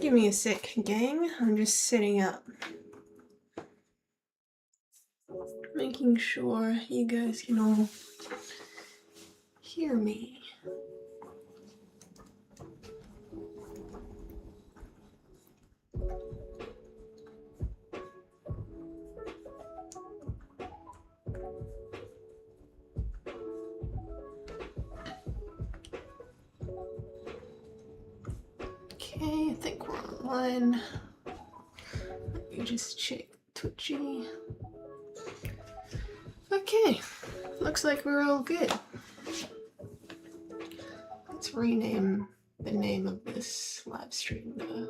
Give me a sec, gang. I'm just setting up. Making sure you guys can all hear me. Okay, I think we're online. Let me just check Twitchy. Okay, looks like we're all good. Let's rename the name of this live stream though.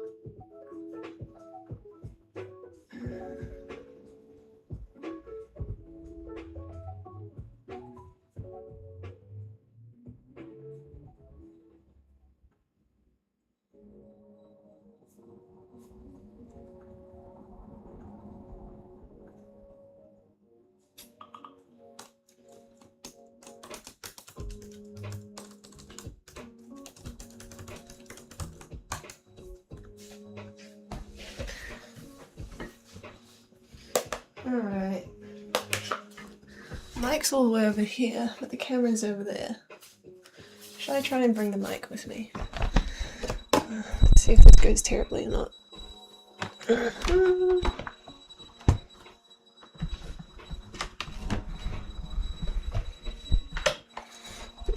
Alright. Mic's all the way over here, but the camera's over there. Should I try and bring the mic with me? Let's see if this goes terribly or not.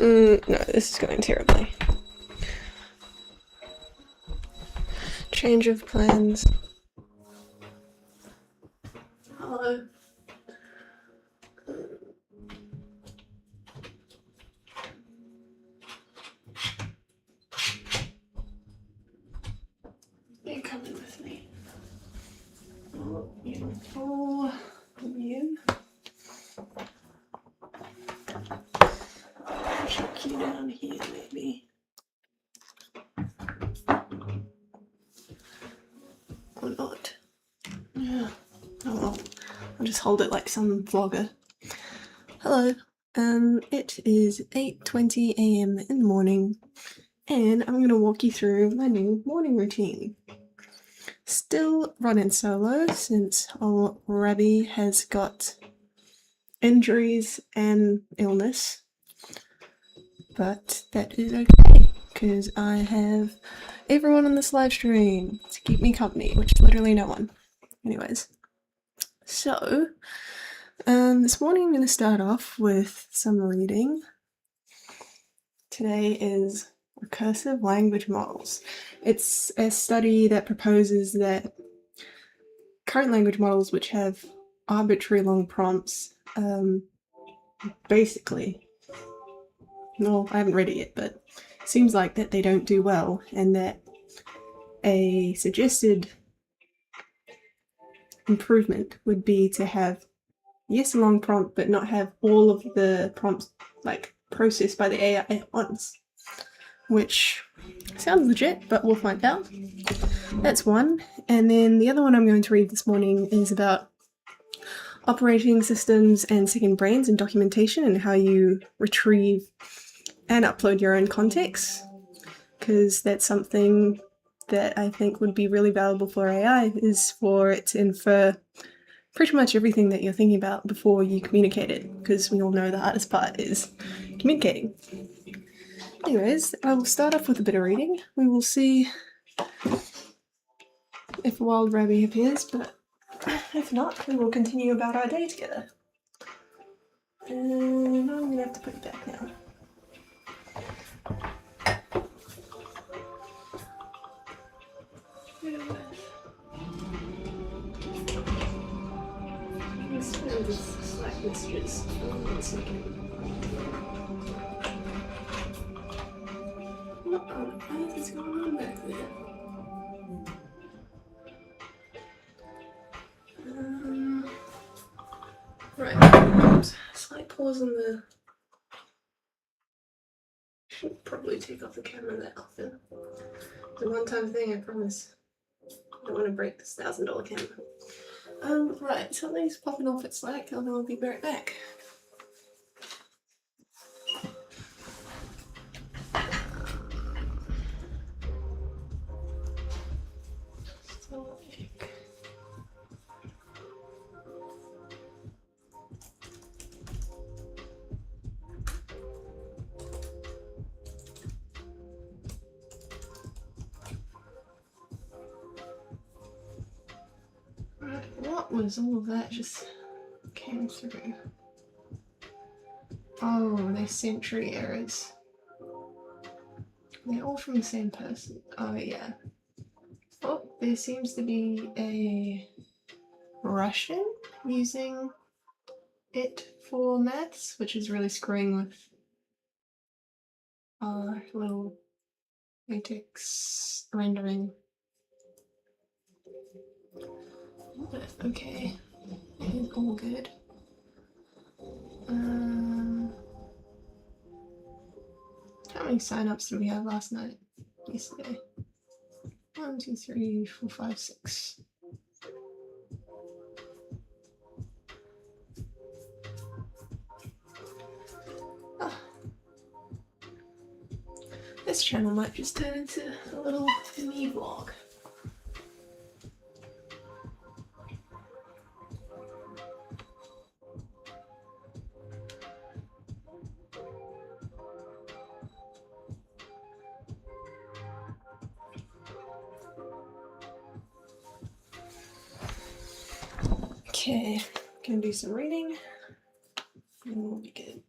No, this is going terribly. Change of plans. Hello. You're coming with me. Oh, beautiful. You. Chuck you down here, maybe. Or not. Yeah. Oh well. I'll just hold it like some vlogger. Hello. It is 8:20 AM in the morning, and I'm going to walk you through my new morning routine. Still running solo since old Rabby has got injuries and illness, but that is okay because I have everyone on this live stream to keep me company, which is literally no one. Anyways, so this morning I'm going to start off with some reading. Today is recursive language models. It's a study that proposes that current language models, which have arbitrary long prompts, basically, well, I haven't read it yet, but it seems like that they don't do well, and that a suggested improvement would be to have, yes, a long prompt, but not have all of the prompts like processed by the AI at once. Which sounds legit, but we'll find out. That's one. And then the other one I'm going to read this morning is about operating systems and second brains and documentation and how you retrieve and upload your own context, because that's something that I think would be really valuable for AI, is for it to infer pretty much everything that you're thinking about before you communicate it, because we all know the hardest part is communicating. Anyways, I will start off with a bit of reading. We will see if a wild rabbit appears, but if not, we will continue about our day together. And I'm gonna have to put it back now. Let's do this Slack messages. One second. What on earth is going on back there? Right. Slight pause on the. Should probably take off the camera that often. It's a one-time thing, I promise. I don't want to break this $1,000 camera. Right, something's popping off at Slack, and I'll be right back. What was all of that just came through? Oh, they're Sentry errors. They're all from the same person. Oh yeah. Oh, there seems to be a Russian using it for maths, which is really screwing with our little latex rendering. But okay, it's all good. How many signups did we have last night? Yesterday? 1, 2, 3, 4, 5, 6. Oh. This channel might just turn into a little me vlog. Okay, gonna do some reading and we'll be good.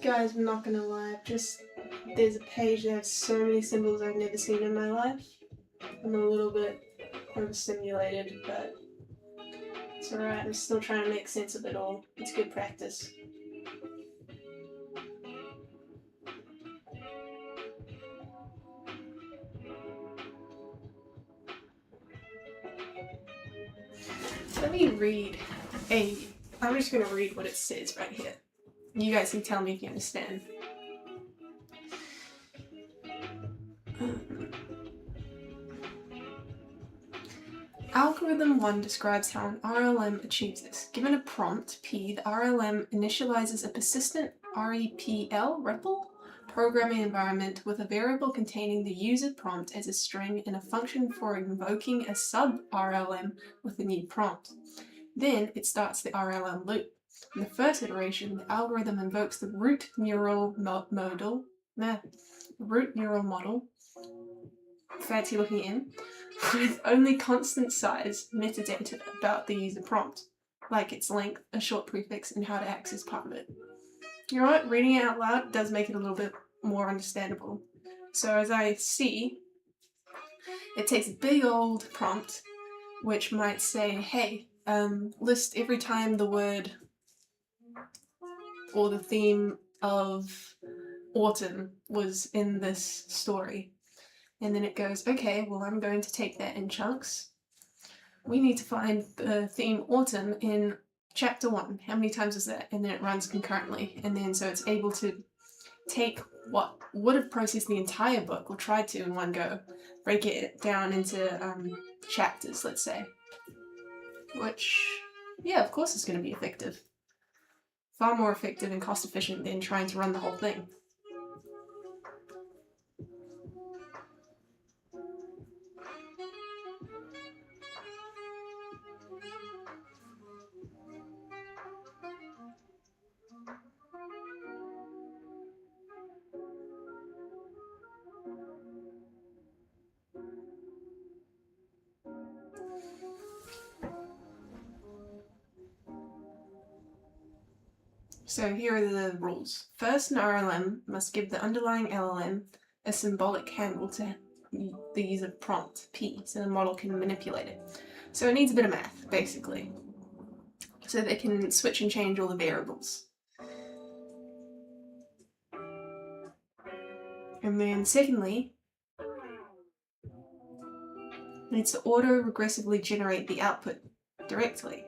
Guys, I'm not gonna lie, there's a page that has so many symbols I've never seen in my life. I'm a little bit overstimulated, but it's alright, I'm still trying to make sense of it all. It's good practice. Let me read I'm just gonna read what it says right here. You guys can tell me if you understand. Algorithm 1 describes how an RLM achieves this. Given a prompt, P, the RLM initializes a persistent REPL programming environment with a variable containing the user prompt as a string and a function for invoking a sub-RLM with a new prompt. Then it starts the RLM loop. In the first iteration, the algorithm invokes the root neural model, fancy looking in, with only constant size metadata about the user prompt, like its length, a short prefix, and how to access part of it. You know what? Reading it out loud does make it a little bit more understandable. So as I see, it takes a big old prompt, which might say, hey, list every time the word or the theme of autumn was in this story. And then it goes, okay, well, I'm going to take that in chunks. We need to find the theme autumn in chapter 1. How many times is that? And then it runs concurrently. And then so it's able to take what would have processed the entire book, or tried to in one go, break it down into chapters, let's say. Which, yeah, of course it's going to be effective. Far more effective and cost efficient than trying to run the whole thing. So here are the rules. First, an RLM must give the underlying LLM a symbolic handle to the user prompt, P, so the model can manipulate it. So it needs a bit of math, basically, so they can switch and change all the variables. And then secondly, it needs to auto-regressively generate the output directly.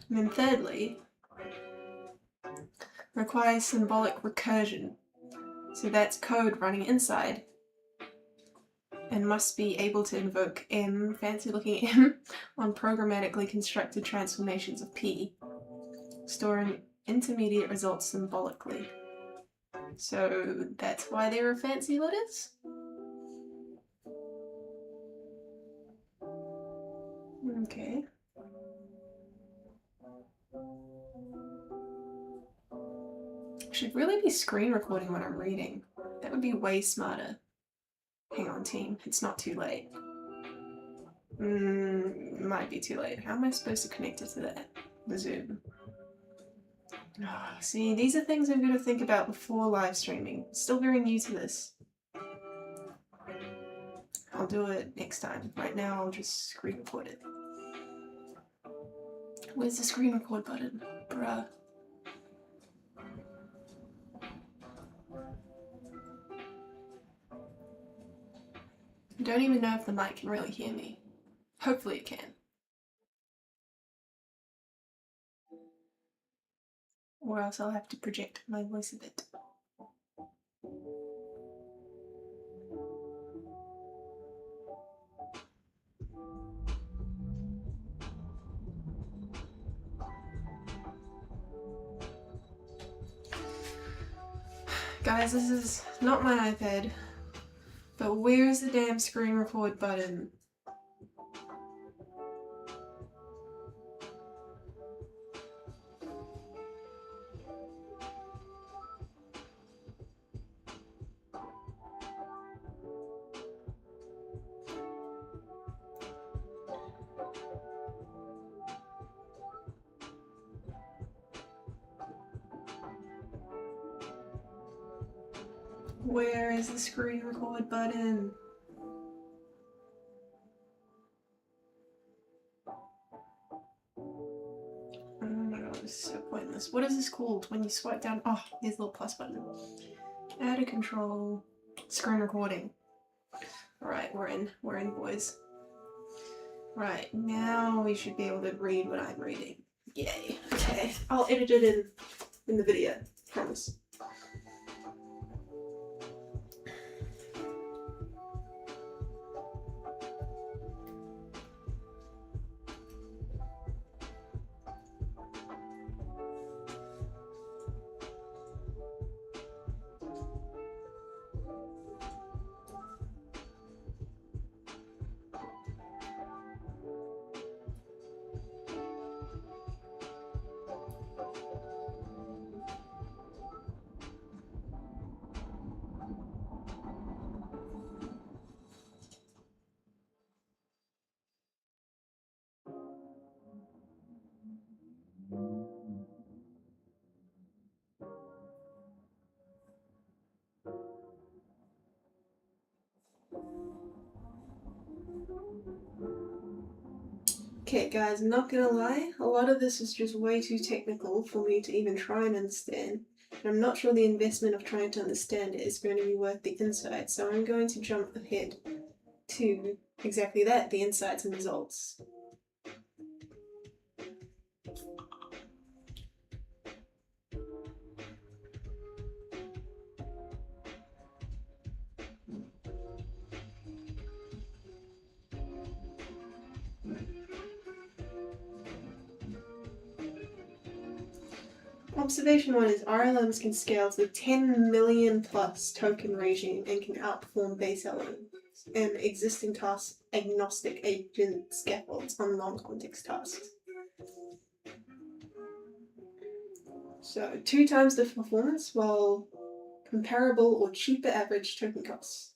And then thirdly, requires symbolic recursion. So that's code running inside and must be able to invoke M, fancy looking M, on programmatically constructed transformations of P, storing intermediate results symbolically. So that's why there are fancy letters? Okay. I should really be screen recording when I'm reading. That would be way smarter. Hang on, team. It's not too late. Might be too late. How am I supposed to connect it to that? The Zoom. Oh, see, these are things I'm going to think about before live streaming. Still very new to this. I'll do it next time. Right now, I'll just screen record it. Where's the screen record button? Bruh. I don't even know if the mic can really hear me. Hopefully it can. Or else I'll have to project my voice a bit. Guys, this is not my iPad, but where's the damn screen record button? Where is the screen record button? Oh my god, this is so pointless. What is this called when you swipe down? Oh, here's the little plus button. Add a control. Screen recording. Alright, we're in, boys. Right, now we should be able to read what I'm reading. Yay. Okay, I'll edit it in the video, promise. Okay guys, I'm not gonna lie, a lot of this is just way too technical for me to even try and understand, and I'm not sure the investment of trying to understand it is going to be worth the insight, so I'm going to jump ahead to exactly that, the insights and results. Observation 1 is RLMs can scale to 10 million plus token regime and can outperform base LLMs and existing task agnostic agent scaffolds on non-context tasks. So 2 times the performance while comparable or cheaper average token costs.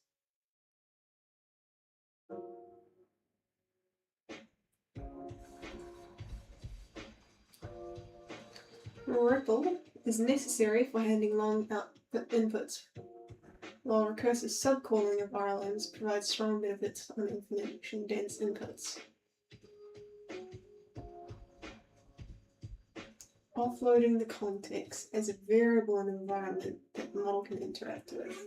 Ripple is necessary for handling long output inputs, while recursive subcalling of RLMs provides strong benefits on information-dense inputs. Offloading the context as a variable in an environment that the model can interact with.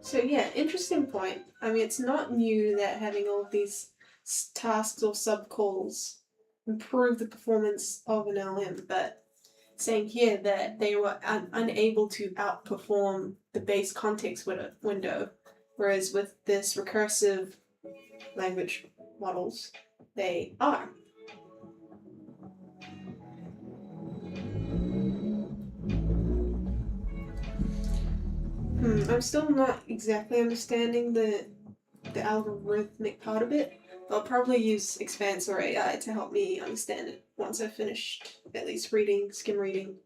So yeah, interesting point. I mean, it's not new that having all of these tasks or subcalls improve the performance of an LM, but saying here that they were unable to outperform the base context window, whereas with this recursive language models, they are. I'm still not exactly understanding the algorithmic part of it. I'll probably use Expanse or AI to help me understand it once I've finished at least skim reading.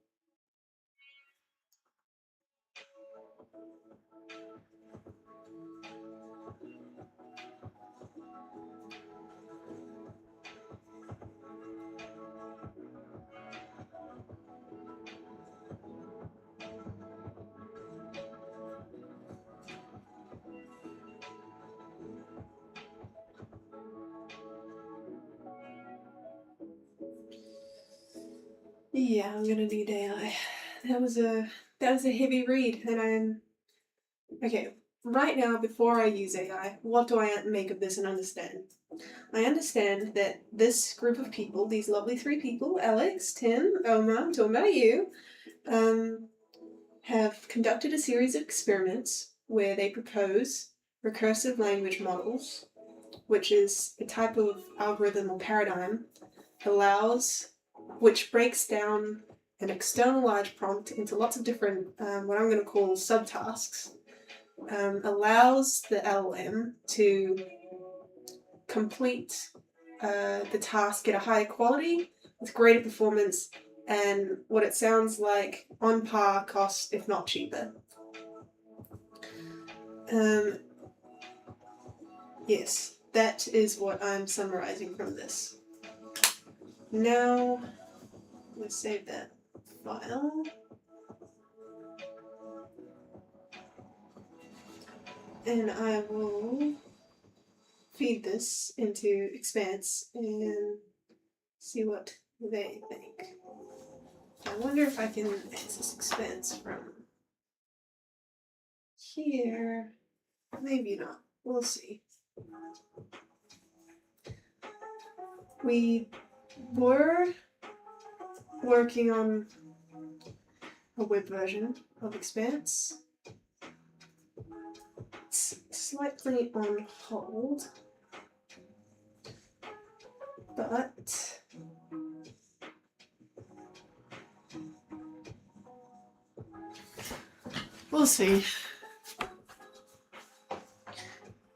Yeah, I'm gonna need AI. That was a heavy read, and I'm okay. Right now, before I use AI, what do I make of this and understand? I understand that this group of people, these lovely 3 people, Alex, Tim, Omar, I'm talking about you, have conducted a series of experiments where they propose recursive language models, which is a type of algorithm or paradigm, which breaks down an external large prompt into lots of different, what I'm going to call subtasks, allows the LLM to complete the task at a higher quality with greater performance and what it sounds like on par cost, if not cheaper. Yes, that is what I'm summarizing from this. Now, let's save that file. And I will feed this into Expanse and see what they think. I wonder if I can access Expanse from here. Maybe not. We'll see. We were working on a web version of Expanse. It's slightly on hold, but we'll see.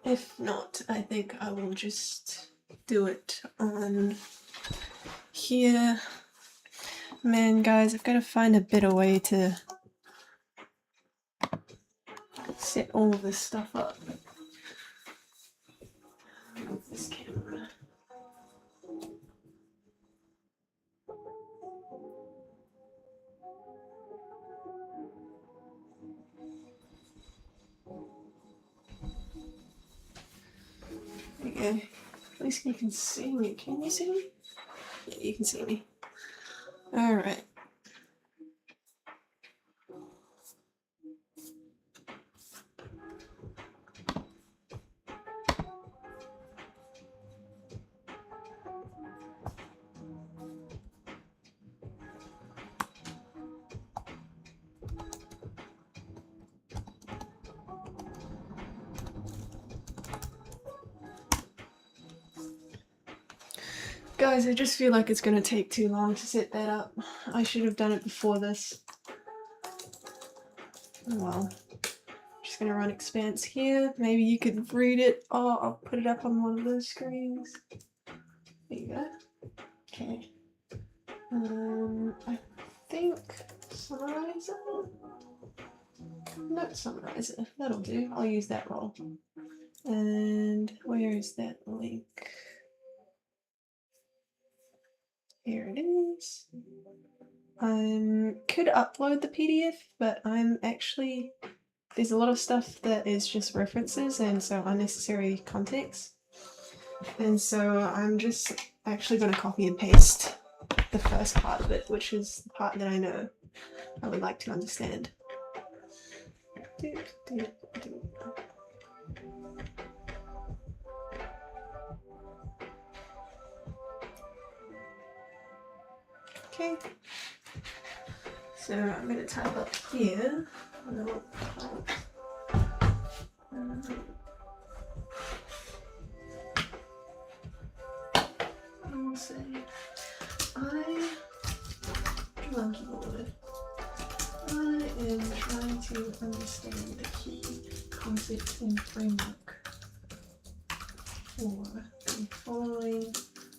If not, I think I will just do it on here. Man, guys, I've got to find a better way to set all of this stuff up. This camera. Okay, at least you can see me. Can you see me? Yeah, you can see me. Alright. Guys, I just feel like it's gonna take too long to set that up. I should have done it before this. Oh well. Just gonna run Expanse here. Maybe you could read it. Oh, I'll put it up on one of those screens. There you go. Okay. I think summarizer? Note summarizer. That'll do. I'll use that role. And where is that link? Here it is. I could upload the PDF, but there's a lot of stuff that is just references and so unnecessary context. And so I'm just actually going to copy and paste the first part of it, which is the part that I know I would like to understand. Okay. So I'm going to type up here. I'll say, monkey word. I am trying to understand the key concept and framework for the following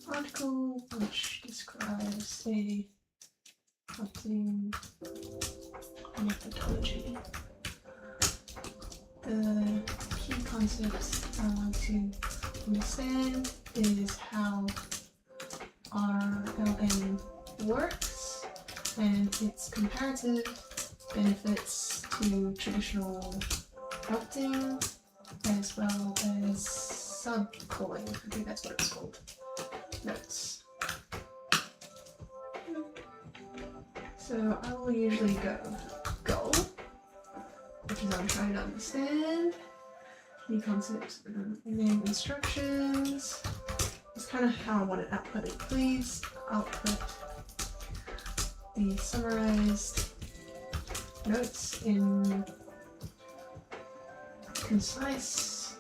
article, which describes a prompting methodology. The key concepts I want to understand is how RLM works and its comparative benefits to traditional prompting, as well as subcalling. I think that's what it's called. Notes. So I will usually go goal, which is I'm trying to understand key concepts, and then instructions. It's kind of how I want it outputted. Please output the summarized notes in concise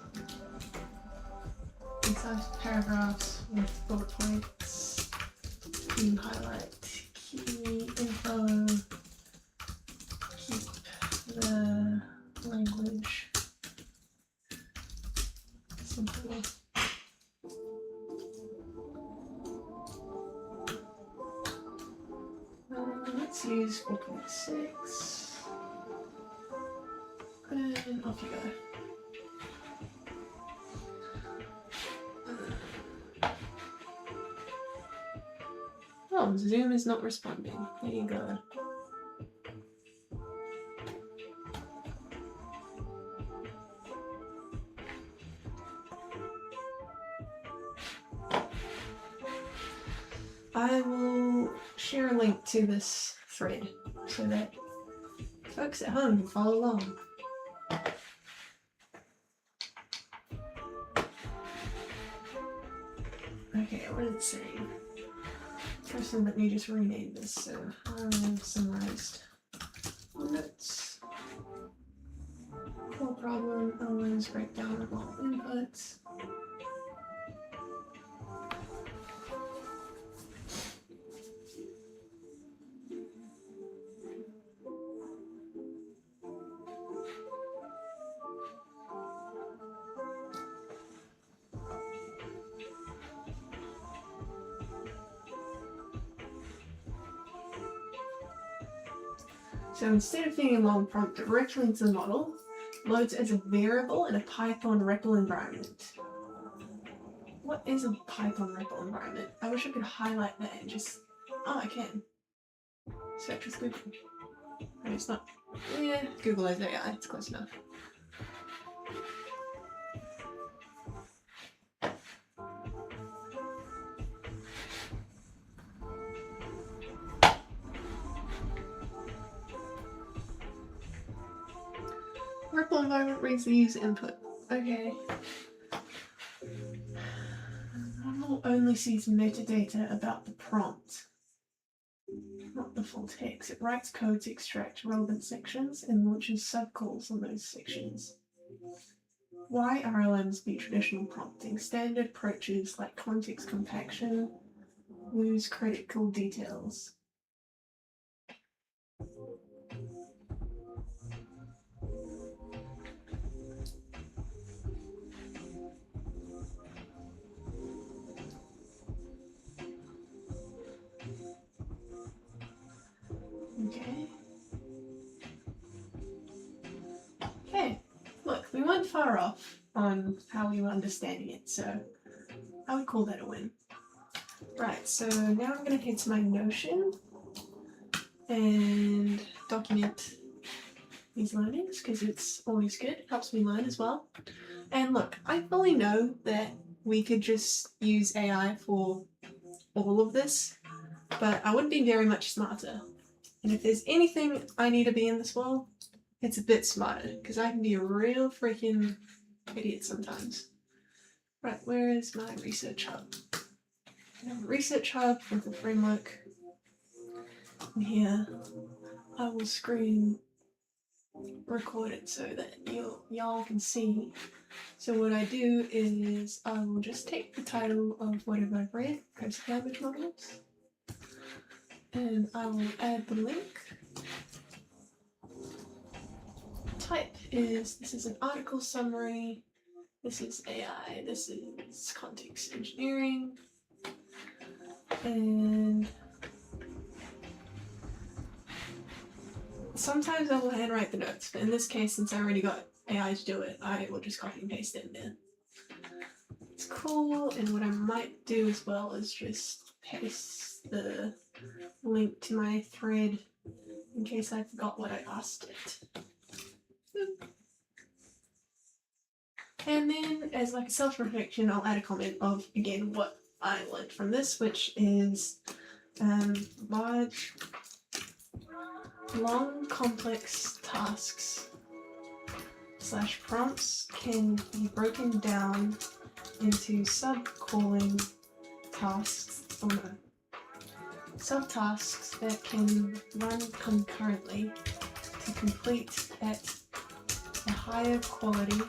paragraphs with bullet points to highlight key info, keep the language simple. Let's use 4.6 and off you go. Oh, Zoom is not responding. There you go. I will share a link to this thread so that folks at home can follow along. Okay, what did it say? First, let me just rename this. So I've summarized notes. Core problem, elements, breakdown of all inputs. So instead of feeding a long prompt directly into the model, loads as a variable in a Python REPL environment. What is a Python REPL environment? I wish I could highlight that and just... Oh, I can. Search with Google. No, it's not. Yeah, Google as AI, it's close enough. REPL environment reads the user input. Okay. REPL only sees metadata about the prompt, not the full text. It writes code to extract relevant sections and launches subcalls on those sections. Why RLMs beat traditional prompting? Standard approaches like context compaction lose critical details. Okay, look, we weren't far off on how we were understanding it, so I would call that a win. Right, so now I'm going to head to my Notion and document these learnings because it's always good, it helps me learn as well. And look, I fully know that we could just use AI for all of this, but I would be very much smarter. And if there's anything I need to be in this world, it's a bit smarter, because I can be a real freaking idiot sometimes. Right, where is my research hub? I have a research hub with a framework in here. I will screen record it so that y'all can see. So what I do is I will just take the title of whatever I've read, Post Language Models, and I will add the link. Type is, this is an article summary, this is AI, this is context engineering, and sometimes I will handwrite the notes, but in this case, since I already got AI to do it, I will just copy and paste it in there. It's cool, and what I might do as well is just paste the link to my thread in case I forgot what I asked it. And then, as like a self-reflection, I'll add a comment of, again, what I learned from this, which is large, long, complex tasks / prompts can be broken down into sub-calling tasks, or no, subtasks that can run concurrently to complete at a higher quality,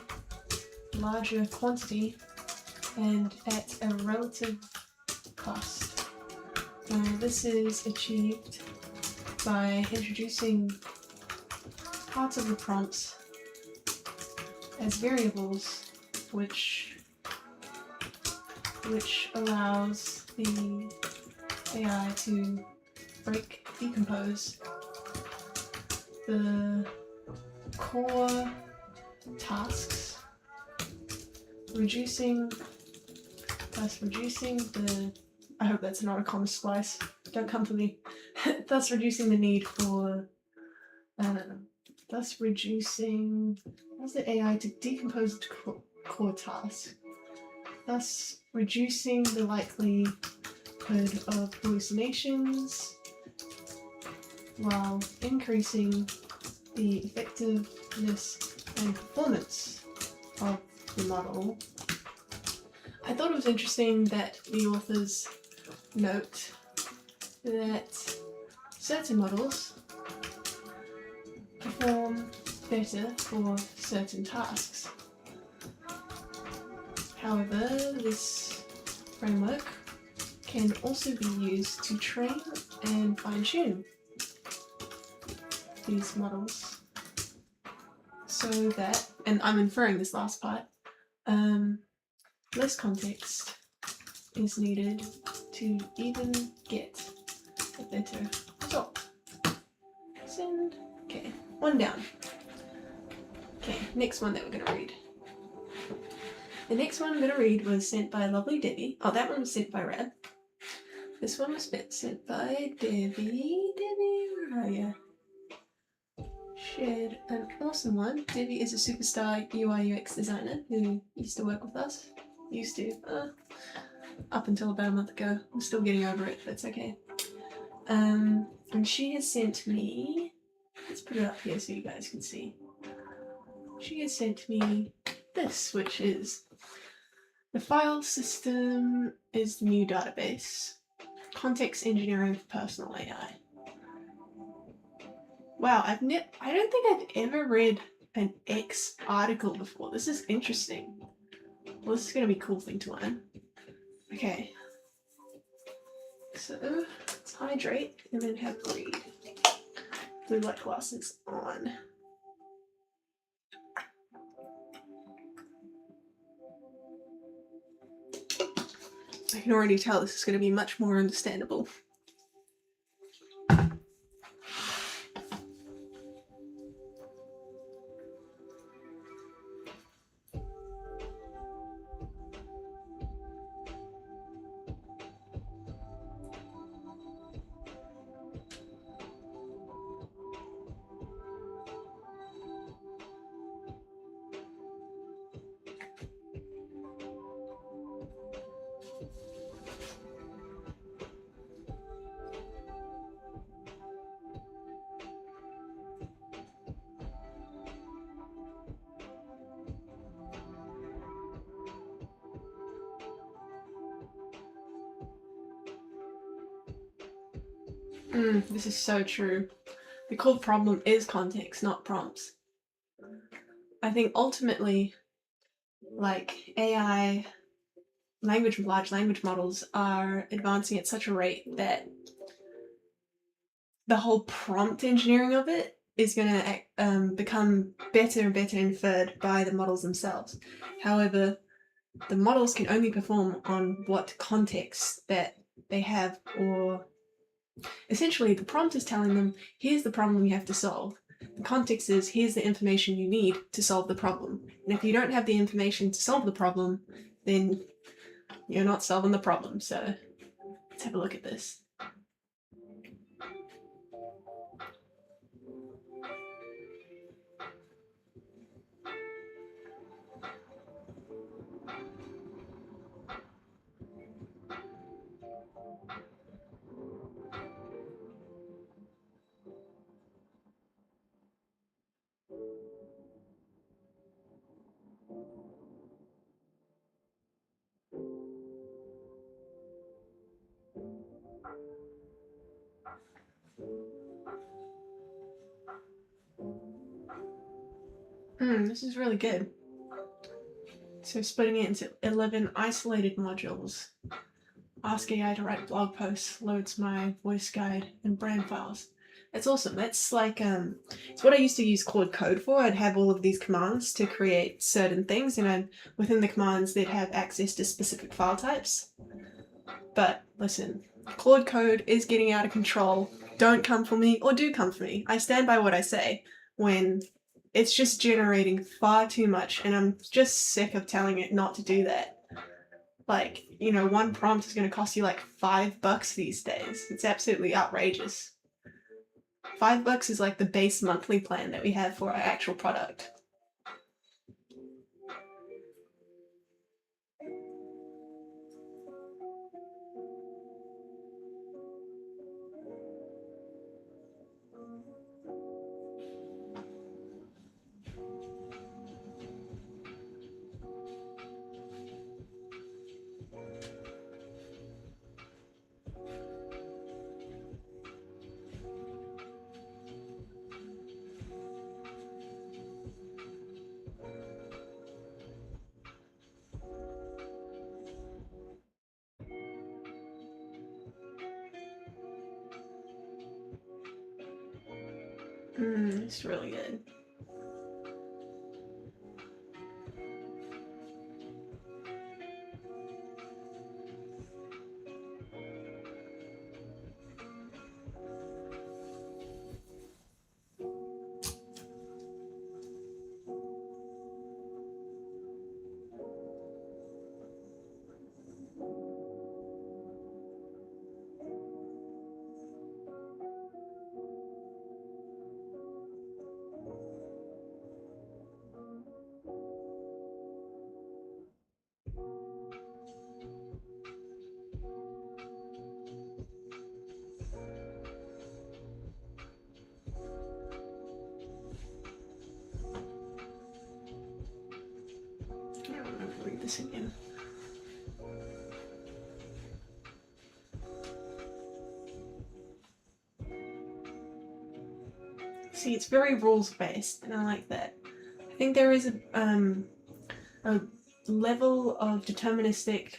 larger quantity, and at a relative cost. Now, this is achieved by introducing parts of the prompts as variables, which allows the AI to decompose the core tasks, reducing the, I hope that's not a comma splice, don't come for me, thus reducing the need for, thus reducing, what's the AI to decompose the core task, thus reducing the likelihood of hallucinations while increasing the effectiveness and performance of the model. I thought it was interesting that the authors note that certain models perform better for certain tasks. However, this framework can also be used to train and fine-tune these models so that, and I'm inferring this last part, less context is needed to even get a better result. Send. Okay, one down. Okay, next one that we're gonna read. The next one I'm gonna read was sent by lovely Debbie. Oh, that one was sent by Rad. This one was sent by Debbie. Debbie, where are you? Shared an awesome one. Debbie is a superstar UI UX designer who used to work with us. Up until about a month ago. I'm still getting over it, but it's okay. And she has sent me, let's put it up here so you guys can see. She has sent me this, which is the file system is the new database. Context engineering for personal AI. Wow, I don't think I've ever read an X article before. This is interesting. Well, this is going to be a cool thing to learn. Okay. So, let's hydrate and then have read. Blue light glasses on. I can already tell this is going to be much more understandable. This is so true. the core problem is context, not prompts. I think ultimately, like AI large language models are advancing at such a rate that the whole prompt engineering of it is going to become better and better inferred by the models themselves. However, the models can only perform on what context that they have, or essentially the prompt is telling them, here's the problem you have to solve. The context is, here's the information you need to solve the problem. And if you don't have the information to solve the problem, then you're not solving the problem. So let's have a look at this. This is really good. So splitting it into 11 isolated modules. Ask AI to write blog posts, loads my voice guide and brand files. That's awesome. That's like, it's what I used to use Claude Code for. I'd have all of these commands to create certain things, and within the commands they'd have access to specific file types. But listen, Claude Code is getting out of control. Don't come for me, or do come for me. I stand by what I say when it's just generating far too much, and I'm just sick of telling it not to do that. Like, you know, one prompt is going to cost you like $5 these days. It's absolutely outrageous. $5 is like the base monthly plan that we have for our actual product. It's really good. I don't remember to read this again. See, it's very rules-based, and I like that. I think there is a level of deterministic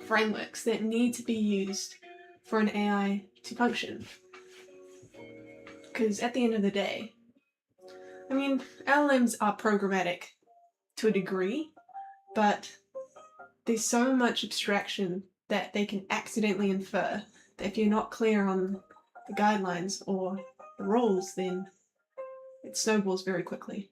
frameworks that need to be used for an AI to function. Because at the end of the day, I mean, LLMs are programmatic to a degree, but there's so much abstraction that they can accidentally infer that if you're not clear on the guidelines or the rules, then it snowballs very quickly.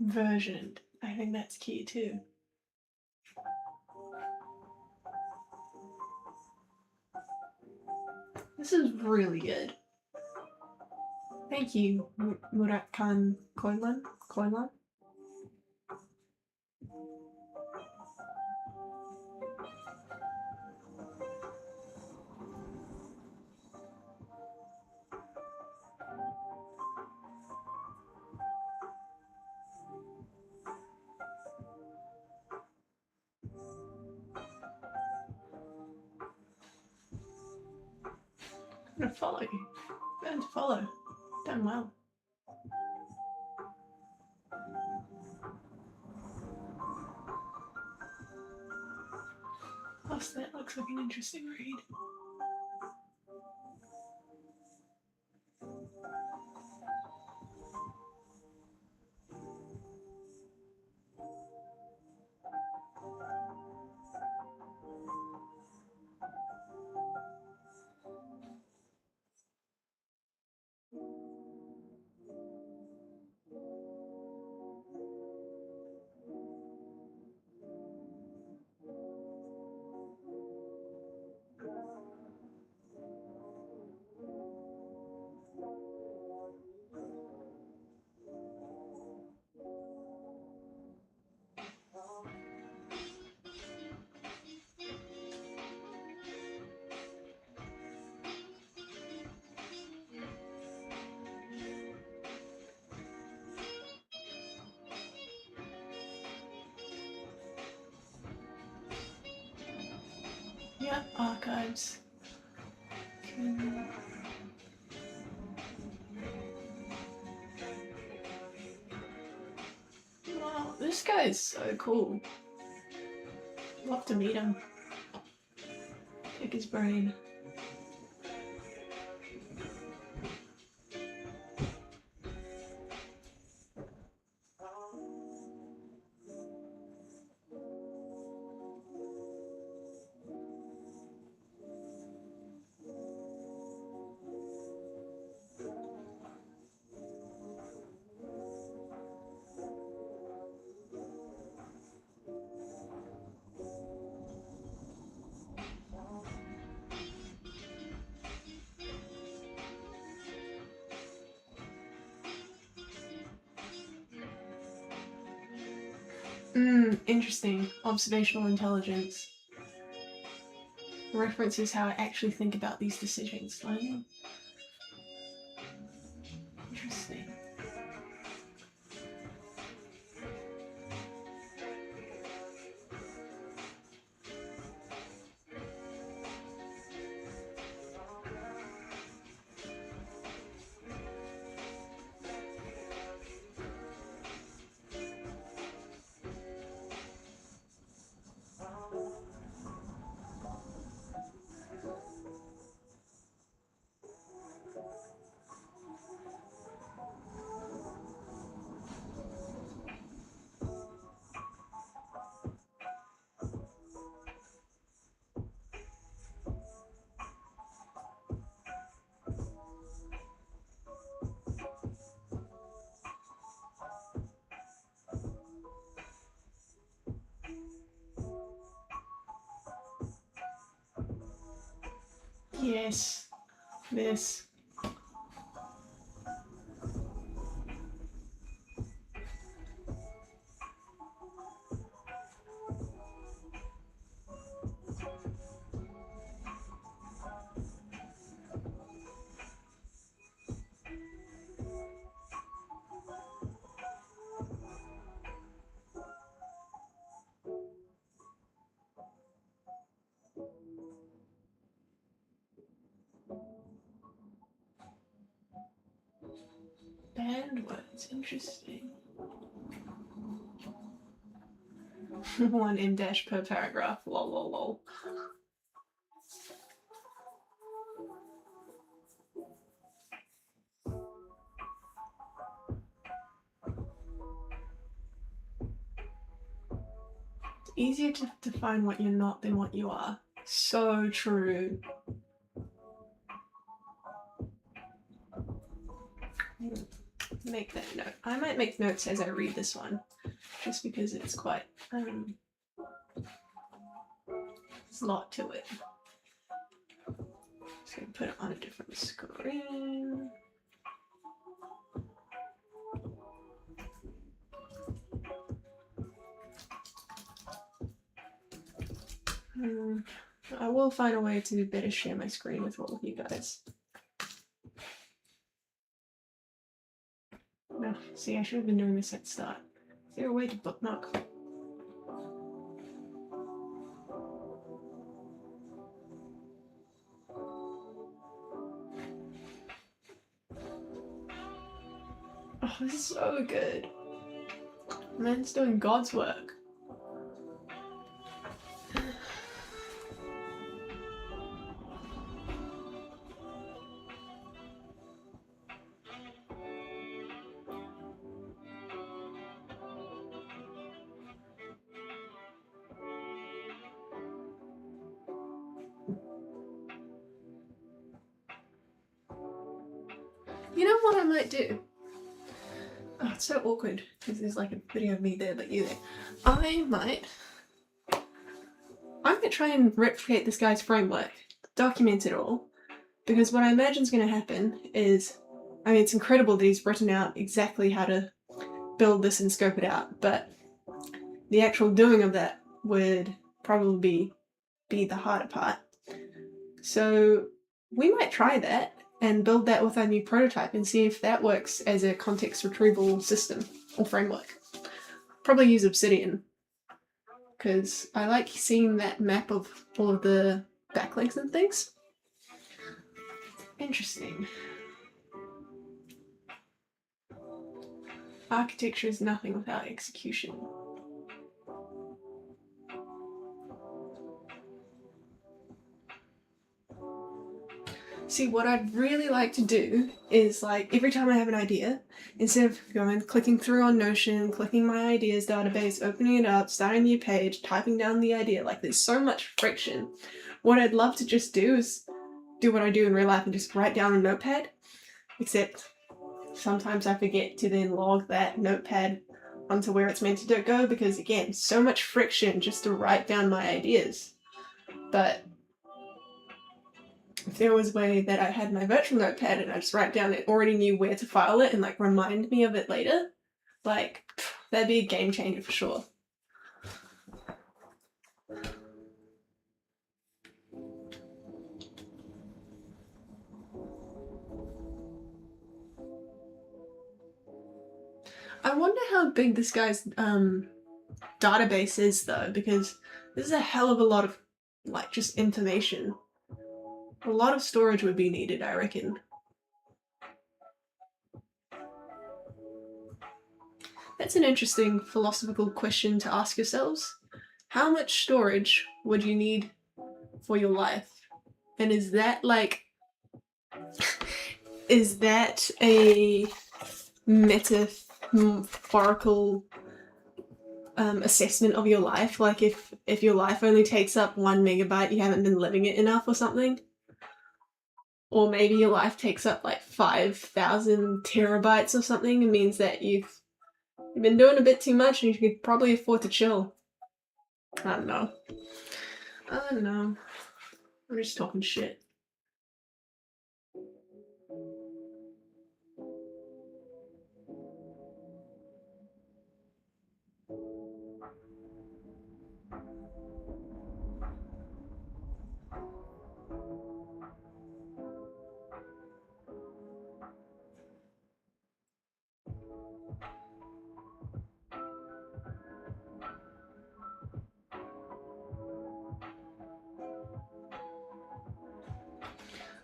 Versioned. I think that's key too. This is really good. Thank you, Murakan Koilan. I'm gonna follow you. Going to follow. Done well. Plus, that looks like an interesting read. Yep, archives. Wow, this guy is so cool. Love to meet him. Pick his brain. Interesting. Observational intelligence. References how I actually think about these decisions. Interesting. Yes, this. Banned words, interesting. 1 in dash per paragraph, lol lol lol. It's easier to define what you're not than what you are. So true. Make that note. I might make notes as I read this one, just because it's quite, there's a lot to it. So put it on a different screen. I will find a way to better share my screen with all of you guys. No, see, I should have been doing this at the start. Is there a way to bookmark? Oh, this is so good. Man's doing God's work. You know what I might do? Oh, it's so awkward because there's like a video of me there but you there. I might try and replicate this guy's framework, document it all, because what I imagine is going to happen is, I mean, it's incredible that he's written out exactly how to build this and scope it out, but the actual doing of that would probably be the harder part. So we might try that and build that with our new prototype and see if that works as a context retrieval system or framework. Probably use Obsidian, because I like seeing that map of all of the backlinks and things. Interesting. Architecture is nothing without execution. See, what I'd really like to do is, like, every time I have an idea, instead of going clicking through on Notion, clicking my ideas database, opening it up, starting a new page, typing down the idea, like, there's so much friction. What I'd love to just do is do what I do in real life and just write down a notepad, except sometimes I forget to then log that notepad onto where it's meant to go, because again, so much friction just to write down my ideas. But if there was a way that I had my virtual notepad and I just write down it, already knew where to file it and like remind me of it later, like, that'd be a game changer for sure. I wonder how big this guy's database is though, because this is a hell of a lot of like just information. A lot of storage would be needed, I reckon. That's an interesting philosophical question to ask yourselves. How much storage would you need for your life? And is that like, is that a metaphorical assessment of your life? Like if your life only takes up 1 megabyte, you haven't been living it enough or something? Or maybe your life takes up like 5,000 terabytes or something. It means that you've been doing a bit too much and you could probably afford to chill. I don't know. I'm just talking shit.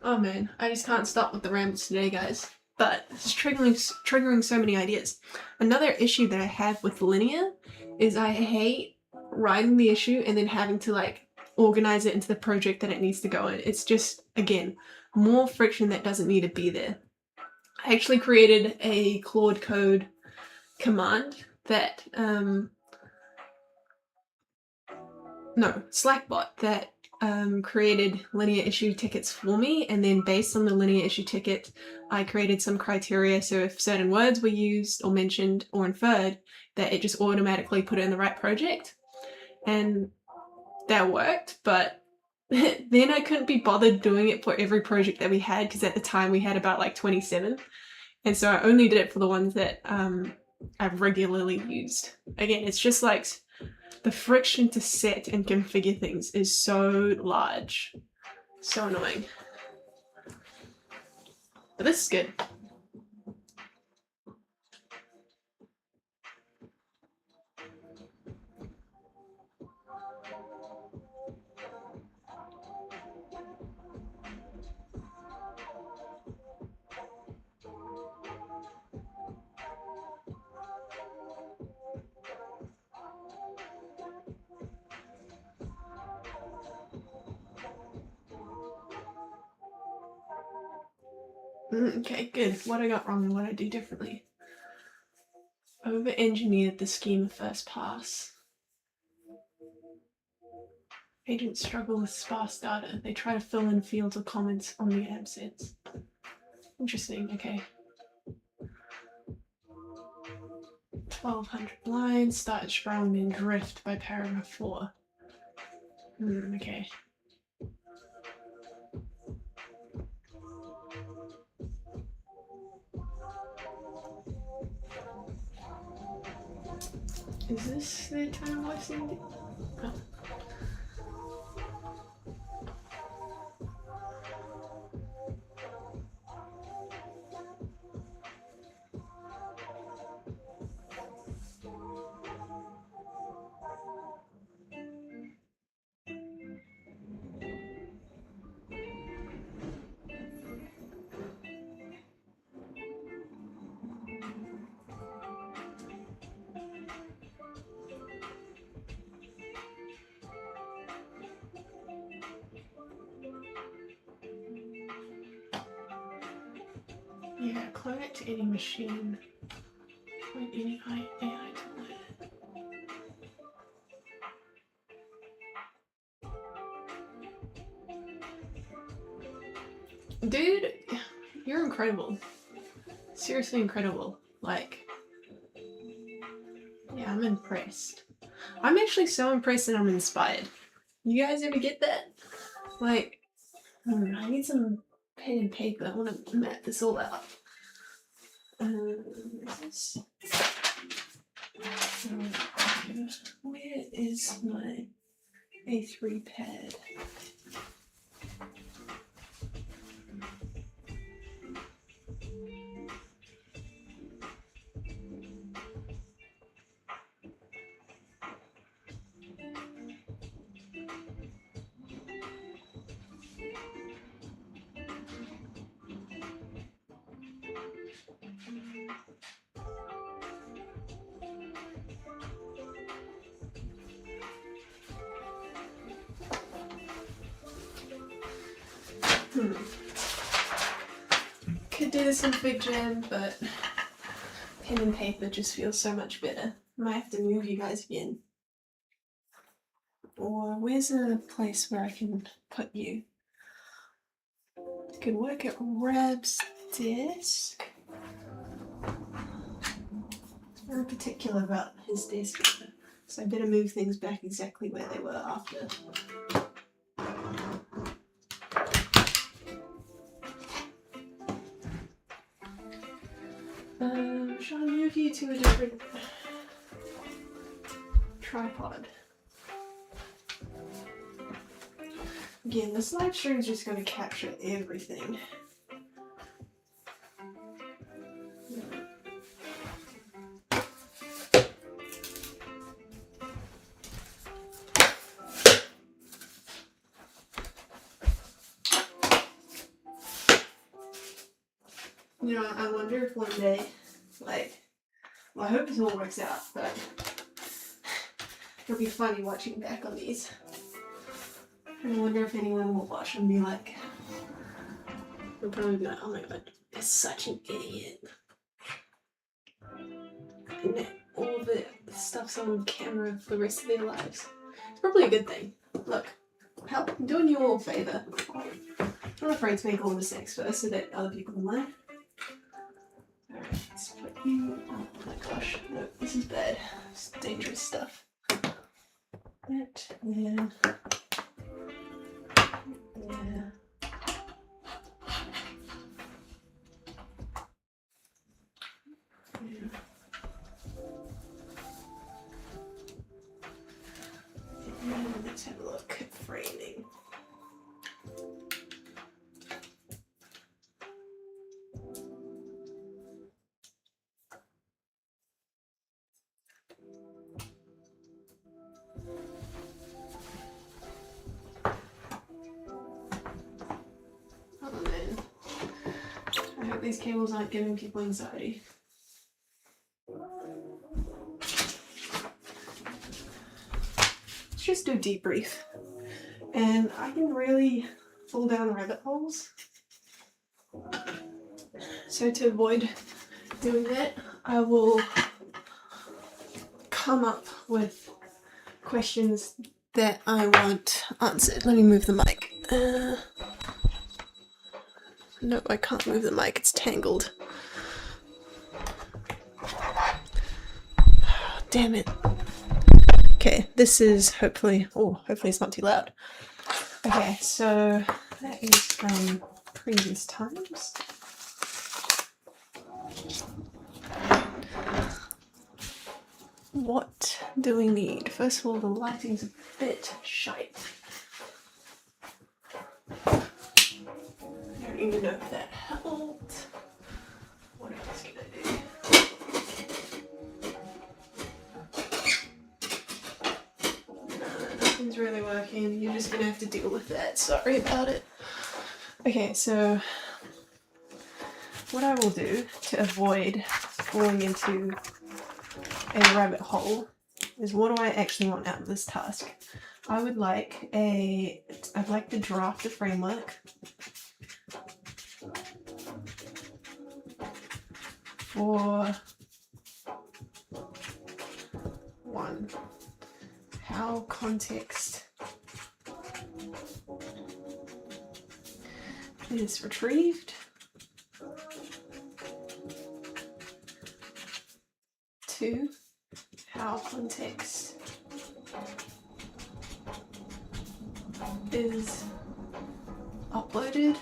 Oh man, I just can't stop with the rambles today, guys. But it's triggering so many ideas. Another issue that I have with linear is I hate writing the issue and then having to like organize it into the project that it needs to go in. It's just, again, more friction that doesn't need to be there. I actually created a Claude Code command that, Slackbot that created linear issue tickets for me, and then based on the linear issue ticket I created some criteria, so if certain words were used or mentioned or inferred, that it just automatically put it in the right project. And that worked, but then I couldn't be bothered doing it for every project that we had, because at the time we had about like 27. And so I only did it for the ones that I've regularly used. Again, it's just like the friction to set and configure things is so large. So annoying. But this is good. Okay, good. What I got wrong and what I do differently. Over-engineered the schema first pass. Agents struggle with sparse data. They try to fill in fields or comments on the app sets. Interesting, okay. 1200 lines, start strong and drift by paragraph 4. Okay. Is this the time wasting? Oh. Yeah, clone it to any machine. Point any AI to learn it. Dude, you're incredible. Seriously incredible. Like, yeah, I'm impressed. I'm actually so impressed and I'm inspired. You guys ever get that? Like, I need some pen and paper. I want to map this all out. Where is my A3 pad? Could do this in Big Jam, but pen and paper just feels so much better. Might have to move you guys again. Or where's a place where I can put you? Could work at Rab's desk. I'm particular about his desk, so I better move things back exactly where they were after. Shall I move you to a different tripod? Again, this live stream is just going to capture everything. You know, I wonder if one day, like, well, I hope this all works out, but it'll be funny watching back on these. And I wonder if anyone will watch and be like, they'll probably be like, oh my god, they're such an idiot. And all the stuff's on camera for the rest of their lives. It's probably a good thing. Look, I'm doing you all a favour. I'm not afraid to make all the mistakes first so that other people can learn. Alright, let's put you. Oh my gosh, no, this is bad. It's dangerous stuff. That, and these cables aren't giving people anxiety. Let's just do debrief. And I can really fall down rabbit holes. So to avoid doing that, I will come up with questions that I want answered. Let me move the mic. No, I can't move the mic, it's tangled. Damn it. Okay, this is hopefully it's not too loud. Okay, so that is from previous times. What do we need? First of all, the lighting's a bit shite. I don't even know if that helped. What else can I do? No, nothing's really working. You're just gonna have to deal with that. Sorry about it. Okay, so what I will do to avoid falling into a rabbit hole is, what do I actually want out of this task? I'd like to draft a framework for one, how context is retrieved. 2, how context is uploaded.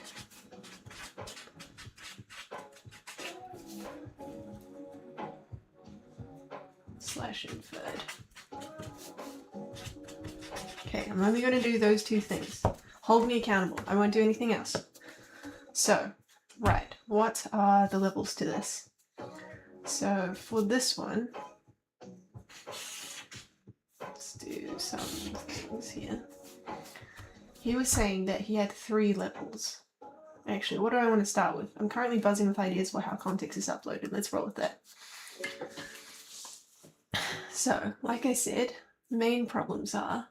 3/inferred. Okay, I'm only going to do those 2 things. Hold me accountable. I won't do anything else. So, right, what are the levels to this? So for this one, let's do some things here. He was saying that he had 3 levels. Actually, what do I want to start with? I'm currently buzzing with ideas for how context is uploaded. Let's roll with that. So, like I said, main problems are...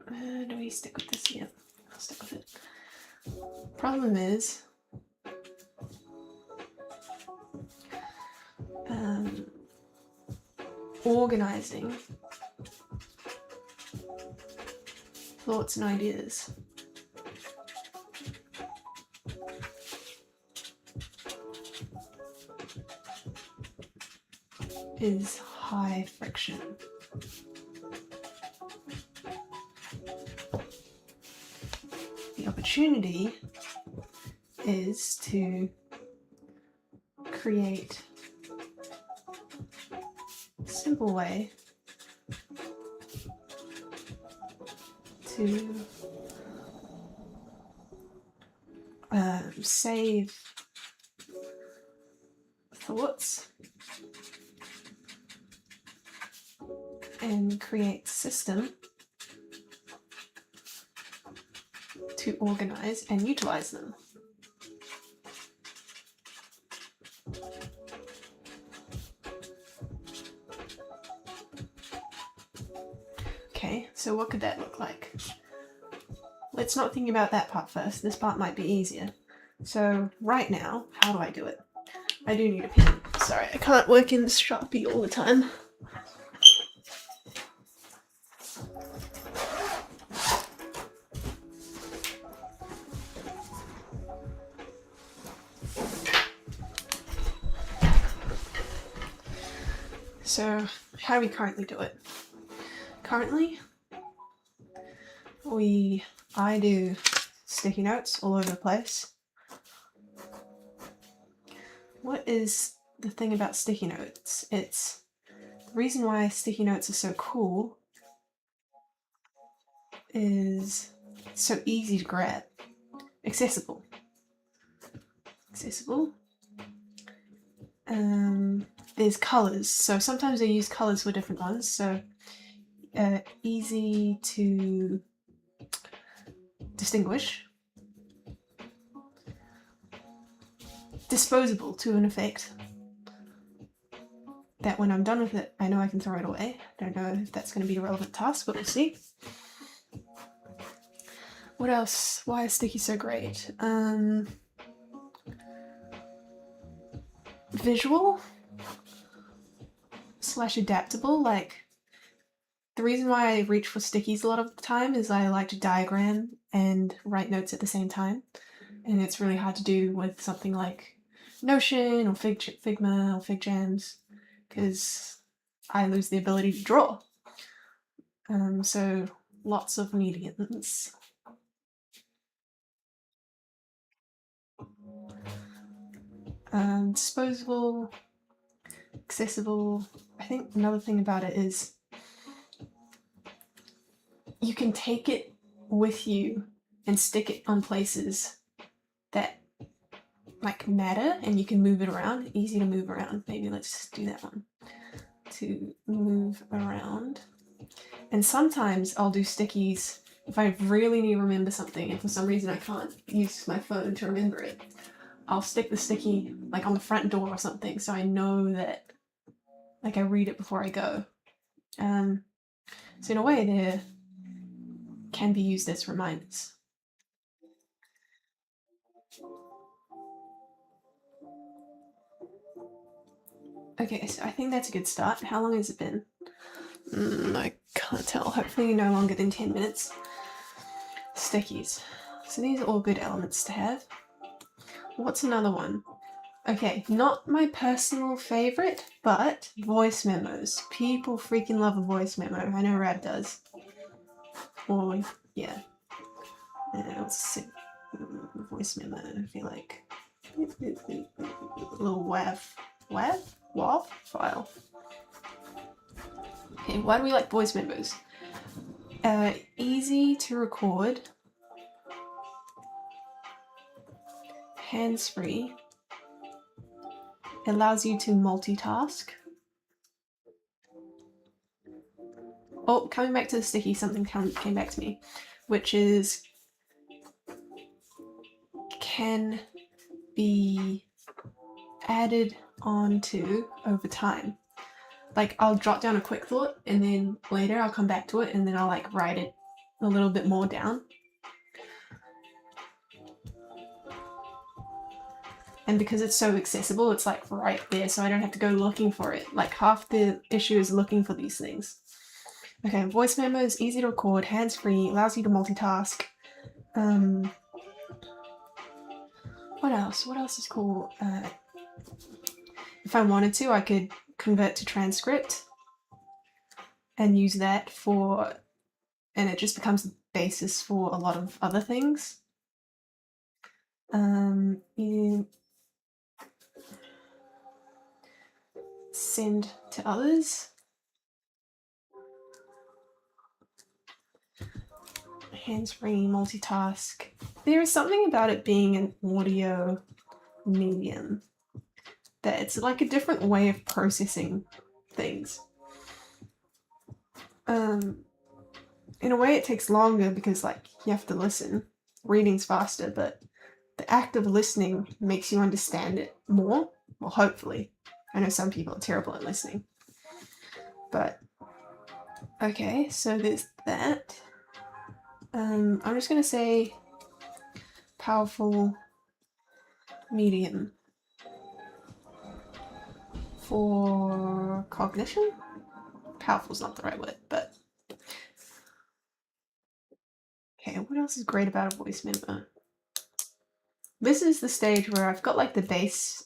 do we stick with this? Yeah, I'll stick with it. Problem is... organizing thoughts and ideas. Is high friction. The opportunity is to create a simple way to save thoughts and create a system to organize and utilize them. Okay, so what could that look like? Let's not think about that part first. This part might be easier. So right now, how do I do it? I do need a pen. Sorry, I can't work in Sharpie all the time. So, how do we currently do it? Currently, I do sticky notes all over the place. What is the thing about sticky notes? It's the reason why sticky notes are so cool is it's so easy to grab. Accessible. There's colors, so sometimes I use colors for different ones, so easy to distinguish. disposable to an effect that when I'm done with it, I know I can throw it away. Don't know if that's going to be a relevant task, but we'll see. What else? Why is sticky so great? Visual / adaptable. Like, the reason why I reach for stickies a lot of the time is I like to diagram and write notes at the same time, and it's really hard to do with something like Notion or Figma or FigJams because I lose the ability to draw. So lots of mediums. Disposable, accessible. I think another thing about it is you can take it with you and stick it on places that like matter, and you can move it around. Easy to move around. Maybe let's do that one. To move around. And sometimes I'll do stickies if I really need to remember something and for some reason I can't use my phone to remember it. I'll stick the sticky like on the front door or something so I know that like I read it before I go. So in a way they can be used as reminders. Okay, so I think that's a good start. How long has it been? I can't tell. Hopefully no longer than 10 minutes. Stickies. So these are all good elements to have. What's another one? Okay, not my personal favorite, but voice memos. People freaking love a voice memo. I know Rab does. Or, yeah. Let's see. Voice memo, I feel like. A little WAV file. Okay, why do we like voice memos? Easy to record. Hands-free. Allows you to multitask. Oh, coming back to the sticky, something came back to me, which is can be added onto over time. Like I'll jot down a quick thought and then later I'll come back to it and then I'll like write it a little bit more down. And because it's so accessible, it's like right there, so I don't have to go looking for it. Like half the issue is looking for these things. Okay, voice memos, easy to record, hands-free, allows you to multitask. What else? What else is cool? If I wanted to, I could convert to transcript and use that for, and it just becomes the basis for a lot of other things. You send to others. Hands-free, multitask. There is something about it being an audio medium that it's like a different way of processing things. In a way it takes longer because like you have to listen. Reading's faster, but the act of listening makes you understand it more. Well, hopefully. I know some people are terrible at listening. But okay, so there's that. I'm just gonna say powerful medium for cognition. Powerful is not the right word, but okay, what else is great about a voice memo? This is the stage where I've got like the base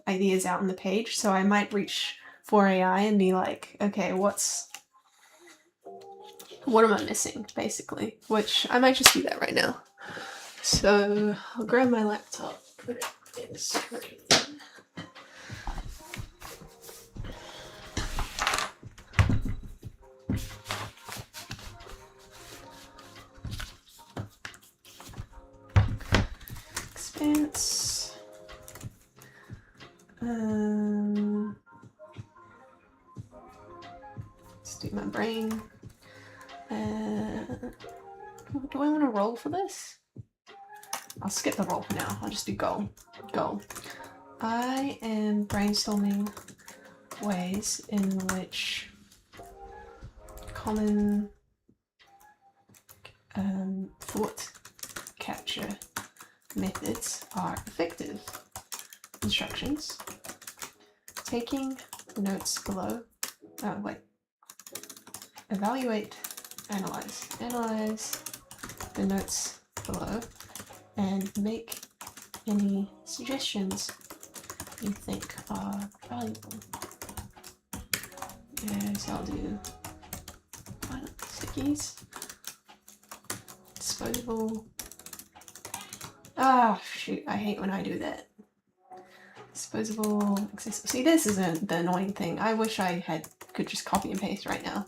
ideas out on the page, so I might reach for AI and be like, okay, what am I missing, basically? Which I might just do that right now. So I'll grab my laptop, put it in the screen. Expense. Let's do my brain. Do I want to roll for this? I'll skip the roll for now. I'll just do goal. I am brainstorming ways in which common thought capture methods are effective. Instructions. Taking notes below. Oh, wait. Evaluate, analyze. Analyze the notes below and make any suggestions you think are valuable. Yes, I'll do stickies. Disposable. Ah, shoot, I hate when I do that. Disposable, accessible. See, this isn't the annoying thing. I wish I could just copy and paste right now.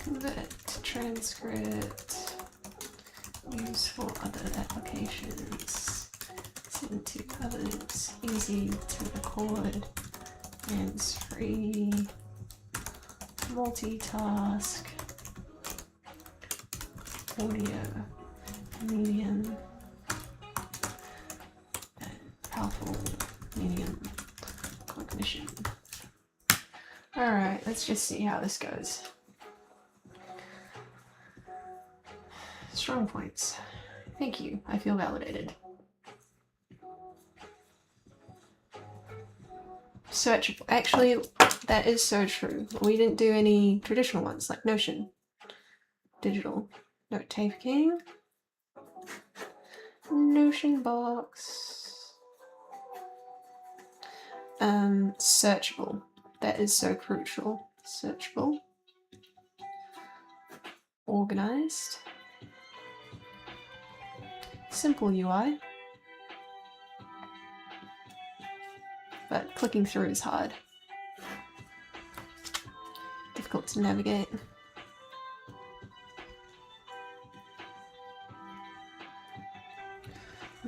Convert to transcript, use for other applications, send to others, easy to record, hands-free, multitask, audio, medium, and powerful medium cognition. Alright, let's just see how this goes. Strong points. Thank you. I feel validated. Searchable. Actually, that is so true. We didn't do any traditional ones like Notion. Digital. Note taking. Notion box. Searchable. That is so crucial. Searchable. Organized. Simple UI, but clicking through is hard. Difficult to navigate.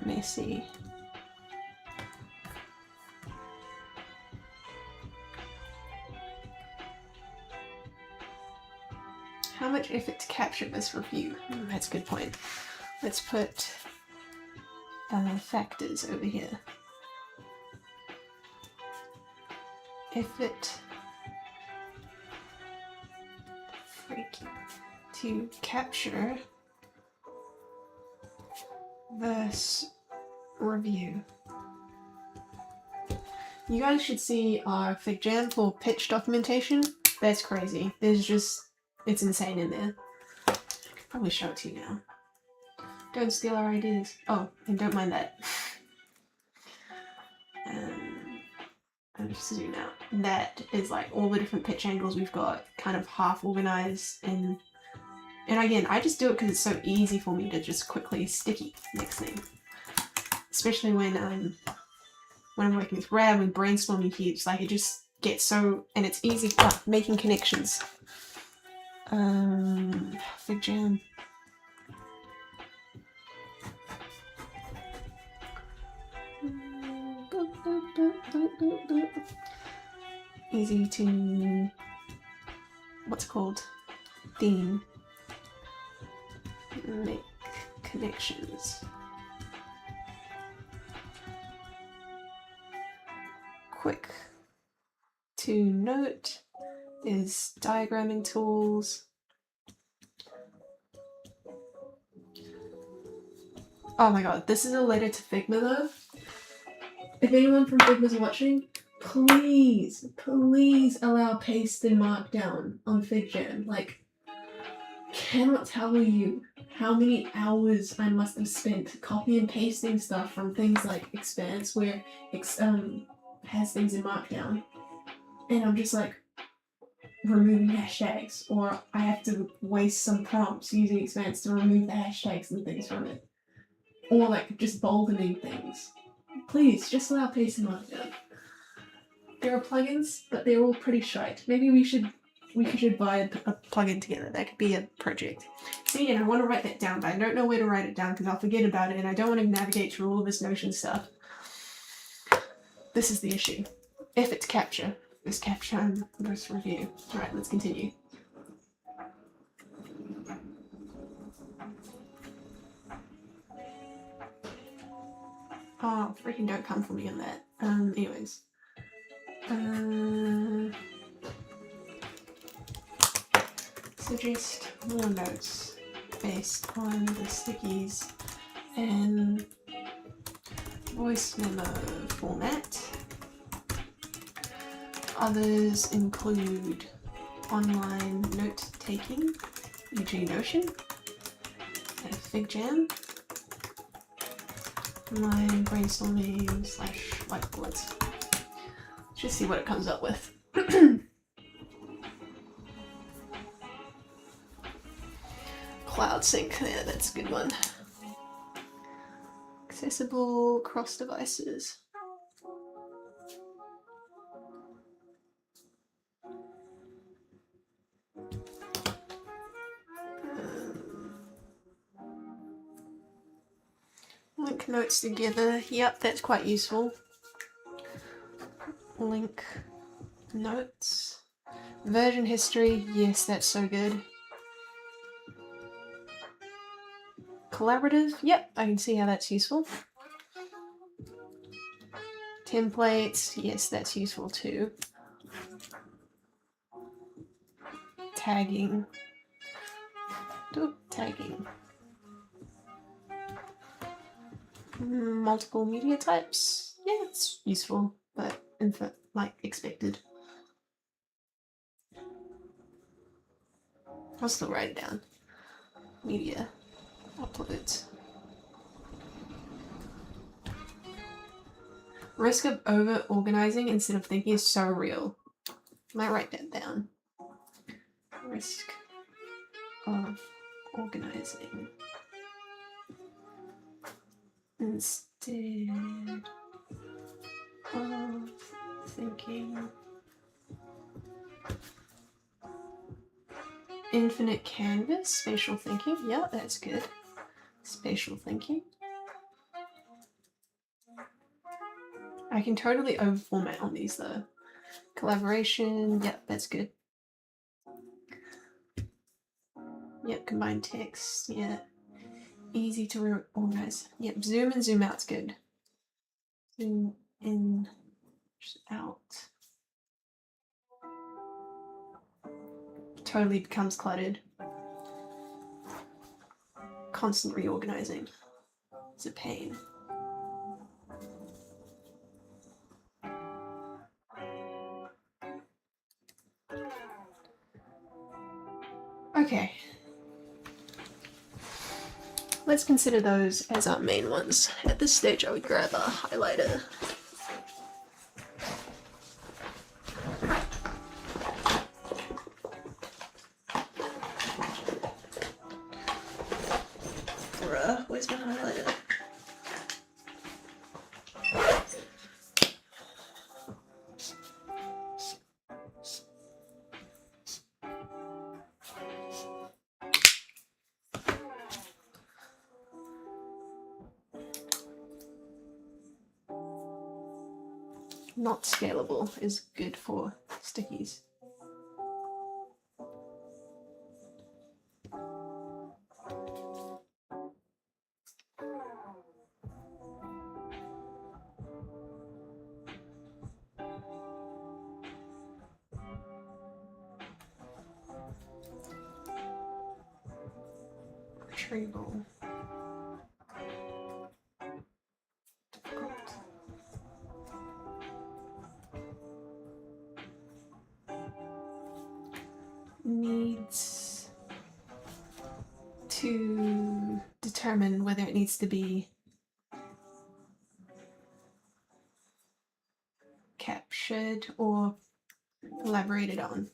Messy. How much effort to capture this review? That's a good point. Let's put factors over here. Effort to capture this review. You guys should see our FigJam for pitch documentation. That's crazy. It's insane in there. I could probably show it to you now. Don't steal our ideas. Oh, and don't mind that. I'm just zoom out. That is like all the different pitch angles we've got, kind of half organized, and again, I just do it because it's so easy for me to just quickly sticky next thing. Especially when I'm working with Rab and brainstorming heaps, like it just gets so, and it's easy making connections. FigJam. Easy to, what's it called? Theme. Make connections. Quick to note is diagramming tools. Oh my god, this is a letter to Figma though. If anyone from Figma is watching, please allow paste and markdown on FigJam. Like, cannot tell you how many hours I must have spent copy and pasting stuff from things like Expanse, where it has things in markdown, and I'm just like removing hashtags, or I have to waste some prompts using Expanse to remove the hashtags and things from it, or like just boldening things. Please, just allow paste and markdown. there are plugins, but they're all pretty shite. Maybe we should buy a plugin together. That could be a project. See, and I want to write that down, but I don't know where to write it down because I'll forget about it, and I don't want to navigate through all of this Notion stuff. This is the issue. If it's capture. This capture and this review. Alright, let's continue. Oh, freaking don't come for me on that. Anyways. Suggest more notes based on the stickies and voice memo format. Others include online note-taking, e.g. Notion, and FigJam, online brainstorming / whiteboards. Just see what it comes up with. Cloud sync, yeah, that's a good one. Accessible cross devices. Link notes together. Yep, that's quite useful. Link notes. Version history. Yes, that's so good. Collaborative. Yep, I can see how that's useful. Templates. Yes, that's useful too. Tagging. Tagging. Multiple media types. Yeah, it's useful, but expected. I'll still write it down. Media uploads. Risk of over-organizing instead of thinking is so real. Might write that down. Risk of organizing instead of thinking. Infinite canvas, spatial thinking. Yeah, that's good. Spatial thinking. I can totally over-format on these though. Collaboration, yep, that's good. Yep, combined text, yeah. Easy to reorganize. Yep, zoom and zoom out's good. Zoom in, out. Totally becomes cluttered. Constant reorganizing. It's a pain. Okay. Let's consider those as our main ones. At this stage, I would grab a highlighter. Where's my highlighter? Not scalable is good for stickies. Retrieval. Difficult. Needs to determine whether it needs to be captured or elaborated on.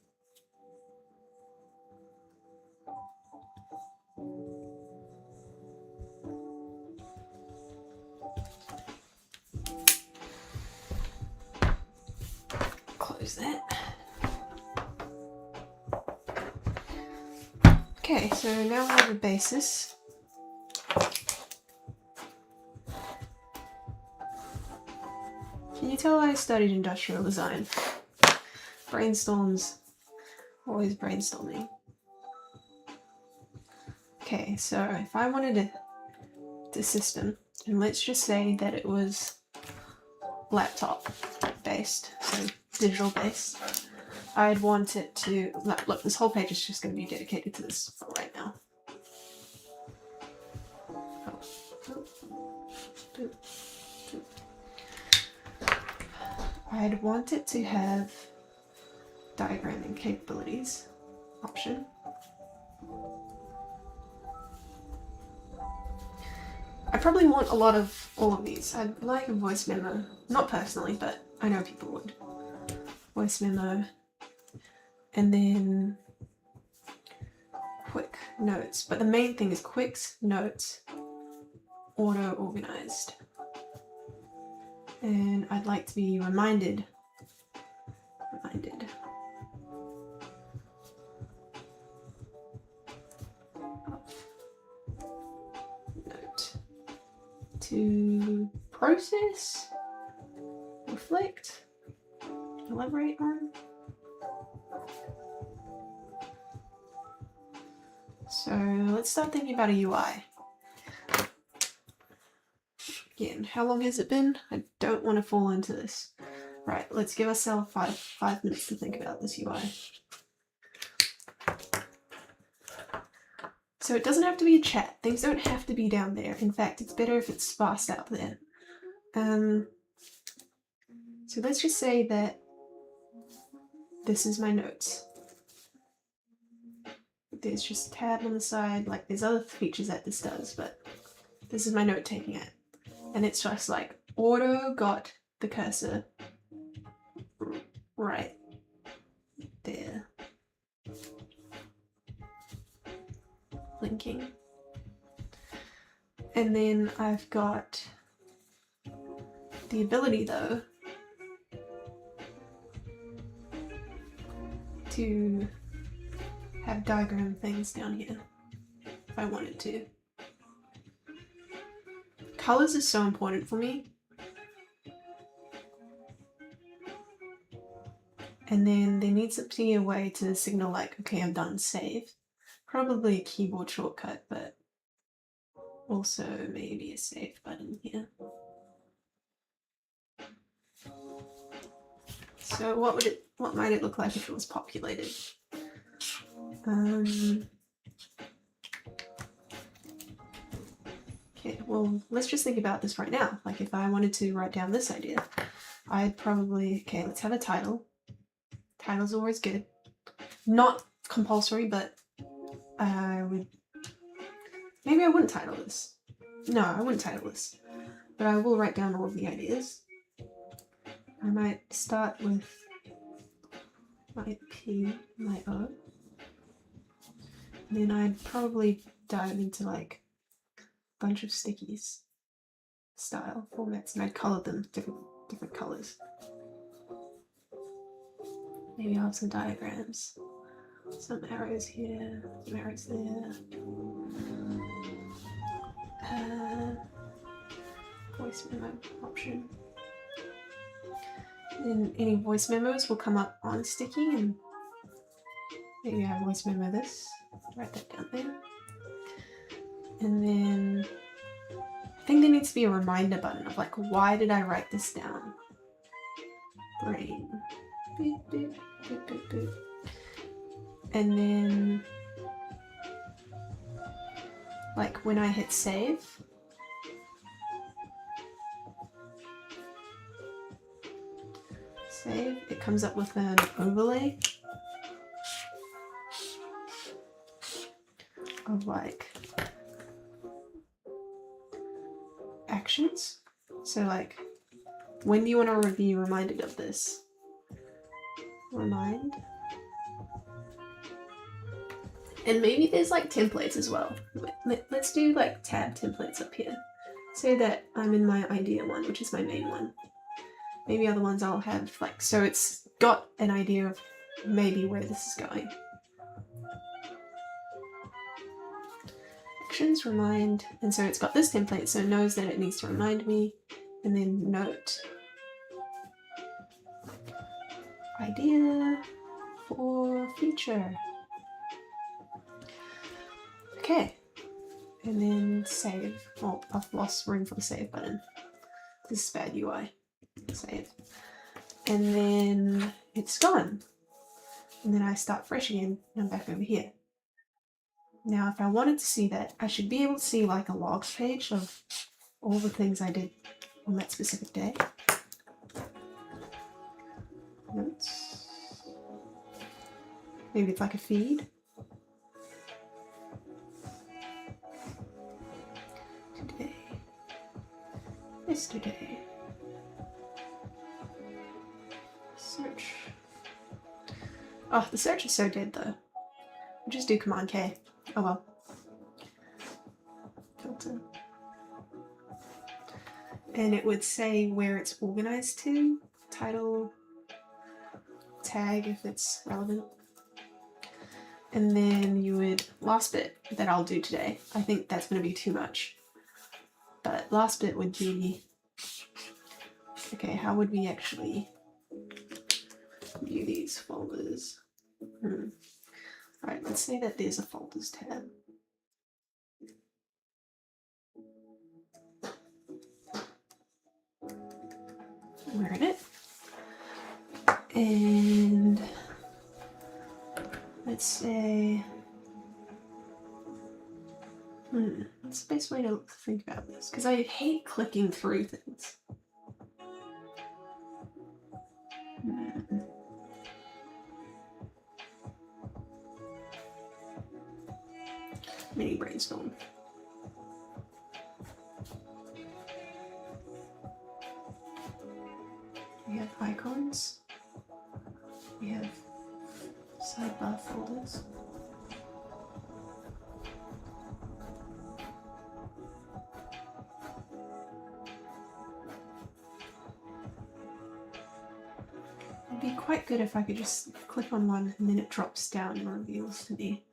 close that. Okay, so now I have a basis. Can you tell I studied industrial design? Brainstorms, always brainstorming. Okay, so if I wanted a system, and let's just say that it was laptop based, so digital based, I'd want it to, look, this whole page is just going to be dedicated to this for right now. I'd want it to have diagramming capabilities option. I probably want a lot of all of these. I'd like a voice memo, not personally, but I know people would. Voice memo, and then quick notes. But the main thing is quick notes, auto-organized. And I'd like to be reminded. Note. To process, reflect, elaborate on. So let's start thinking about a UI. Again, how long has it been? I don't want to fall into this. Right, let's give ourselves five minutes to think about this UI. So it doesn't have to be a chat. Things don't have to be down there. In fact, it's better if it's sparse out there. So let's just say that this is my notes. There's just a tab on the side, like there's other features that this does, but this is my note-taking app. And it's just like, auto got the cursor right there. Linking. And then I've got the ability though to have diagram things down here if I wanted to. Colors is so important for me. And then there needs to be a way to signal like, okay, I'm done, save. Probably a keyboard shortcut, but also maybe a save button here. So what might it look like if it was populated? Okay, well, let's just think about this right now. Like if I wanted to write down this idea, I'd probably, okay, let's have a title. Title's always good. Not compulsory, but maybe I wouldn't title this. No, I wouldn't title this. But I will write down all of the ideas. I might start with my P, my O. And then I'd probably dive into like a bunch of stickies style formats, and I'd color them different colors. Maybe I'll have some diagrams. Some arrows here, some arrows there. Voice memo option. Then any voice memos will come up on sticky, and maybe I voice memo this. Write that down there. And then I think there needs to be a reminder button of like, why did I write this down? Brain. Beep, beep, beep, beep, beep. And then like when I hit save, it comes up with an overlay of like actions. So like, when do you want to be reminded of this? Remind. And maybe there's like templates as well. Let's do like tab templates up here. Say that I'm in my idea one, which is my main one. Maybe other ones I'll have like, so it's got an idea of maybe where this is going. Actions, remind, and so it's got this template, so it knows that it needs to remind me, and then note. Idea for future. Okay, and then save. Oh, I've lost room for the save button. This is bad UI. Save. And then it's gone. And then I start fresh again, and I'm back over here. Now, if I wanted to see that, I should be able to see like a logs page of all the things I did on that specific day. Notes. Maybe it's like a feed. Today. Yesterday. Search. Oh, the search is so dead though. I'll just do Command K. Oh well. Filter. And it would say where it's organized to. Title. Tag if it's relevant. And then you would, last bit that I'll do today, I think that's going to be too much. But last bit would be, okay, how would we actually view these folders? Alright, let's say that there's a folders tab. We're in it. And let's say, what's the best way to think about this? Because I hate clicking through things. Mini brainstorm. We have icons. We have sidebar folders. It'd be quite good if I could just click on one and then it drops down and reveals to me.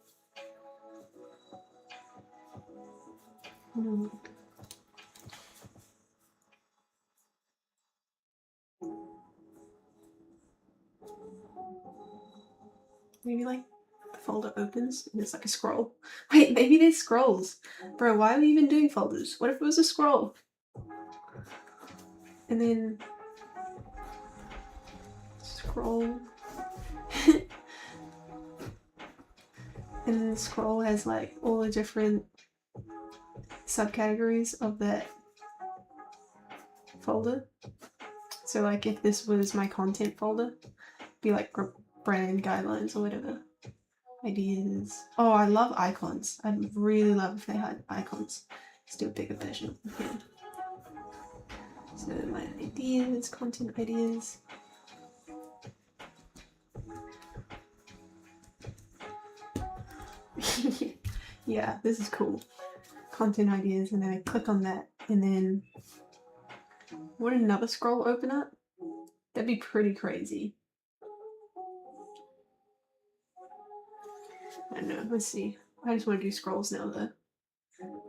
Maybe like the folder opens and it's like a scroll. Wait, maybe there's scrolls. Bro, why are we even doing folders? What if it was a scroll? And then scroll. And then the scroll has like all the different subcategories of that folder. So like if this was my content folder, it'd be like brand guidelines or whatever. Ideas. Oh, I love icons. I'd really love if they had icons. Let's do a bigger version of them here. So my ideas, content ideas. Yeah, this is cool. Content ideas, and then I click on that, and then would another scroll open up? That'd be pretty crazy. I don't know, let's see. I just want to do scrolls now though.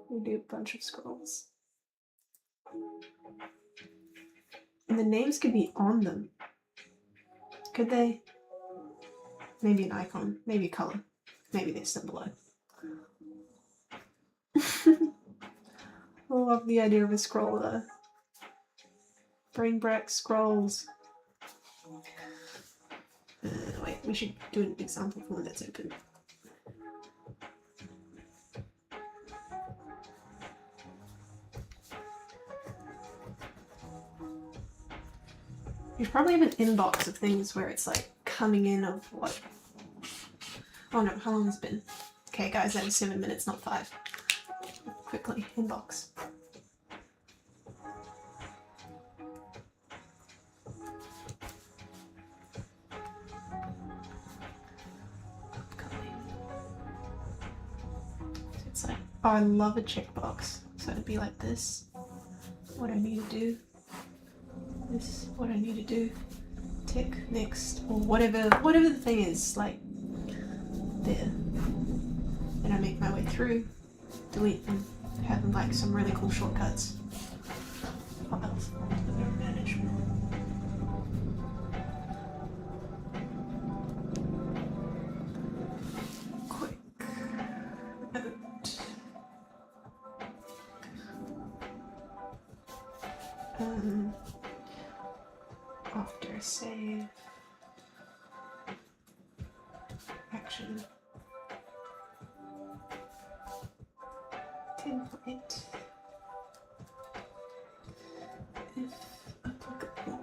We'll do a bunch of scrolls. And the names could be on them. Could they? Maybe an icon, maybe a color. Maybe they're still below. I love the idea of a scroll though. Brain Brack scrolls. Wait, we should do an example for one that's open. You probably have an inbox of things where it's like coming in of what? Oh no, how long has it been? Okay guys, that was 7 minutes, not 5. Quickly, inbox. So it's like, oh, I love a checkbox. So it'd be like this. What I need to do. This, what I need to do. tick, next, or whatever the thing is, like there. Then I make my way through, delete, and have like some really cool shortcuts. What else? Management. Quick note. After save. Action. 10.8 if applicable.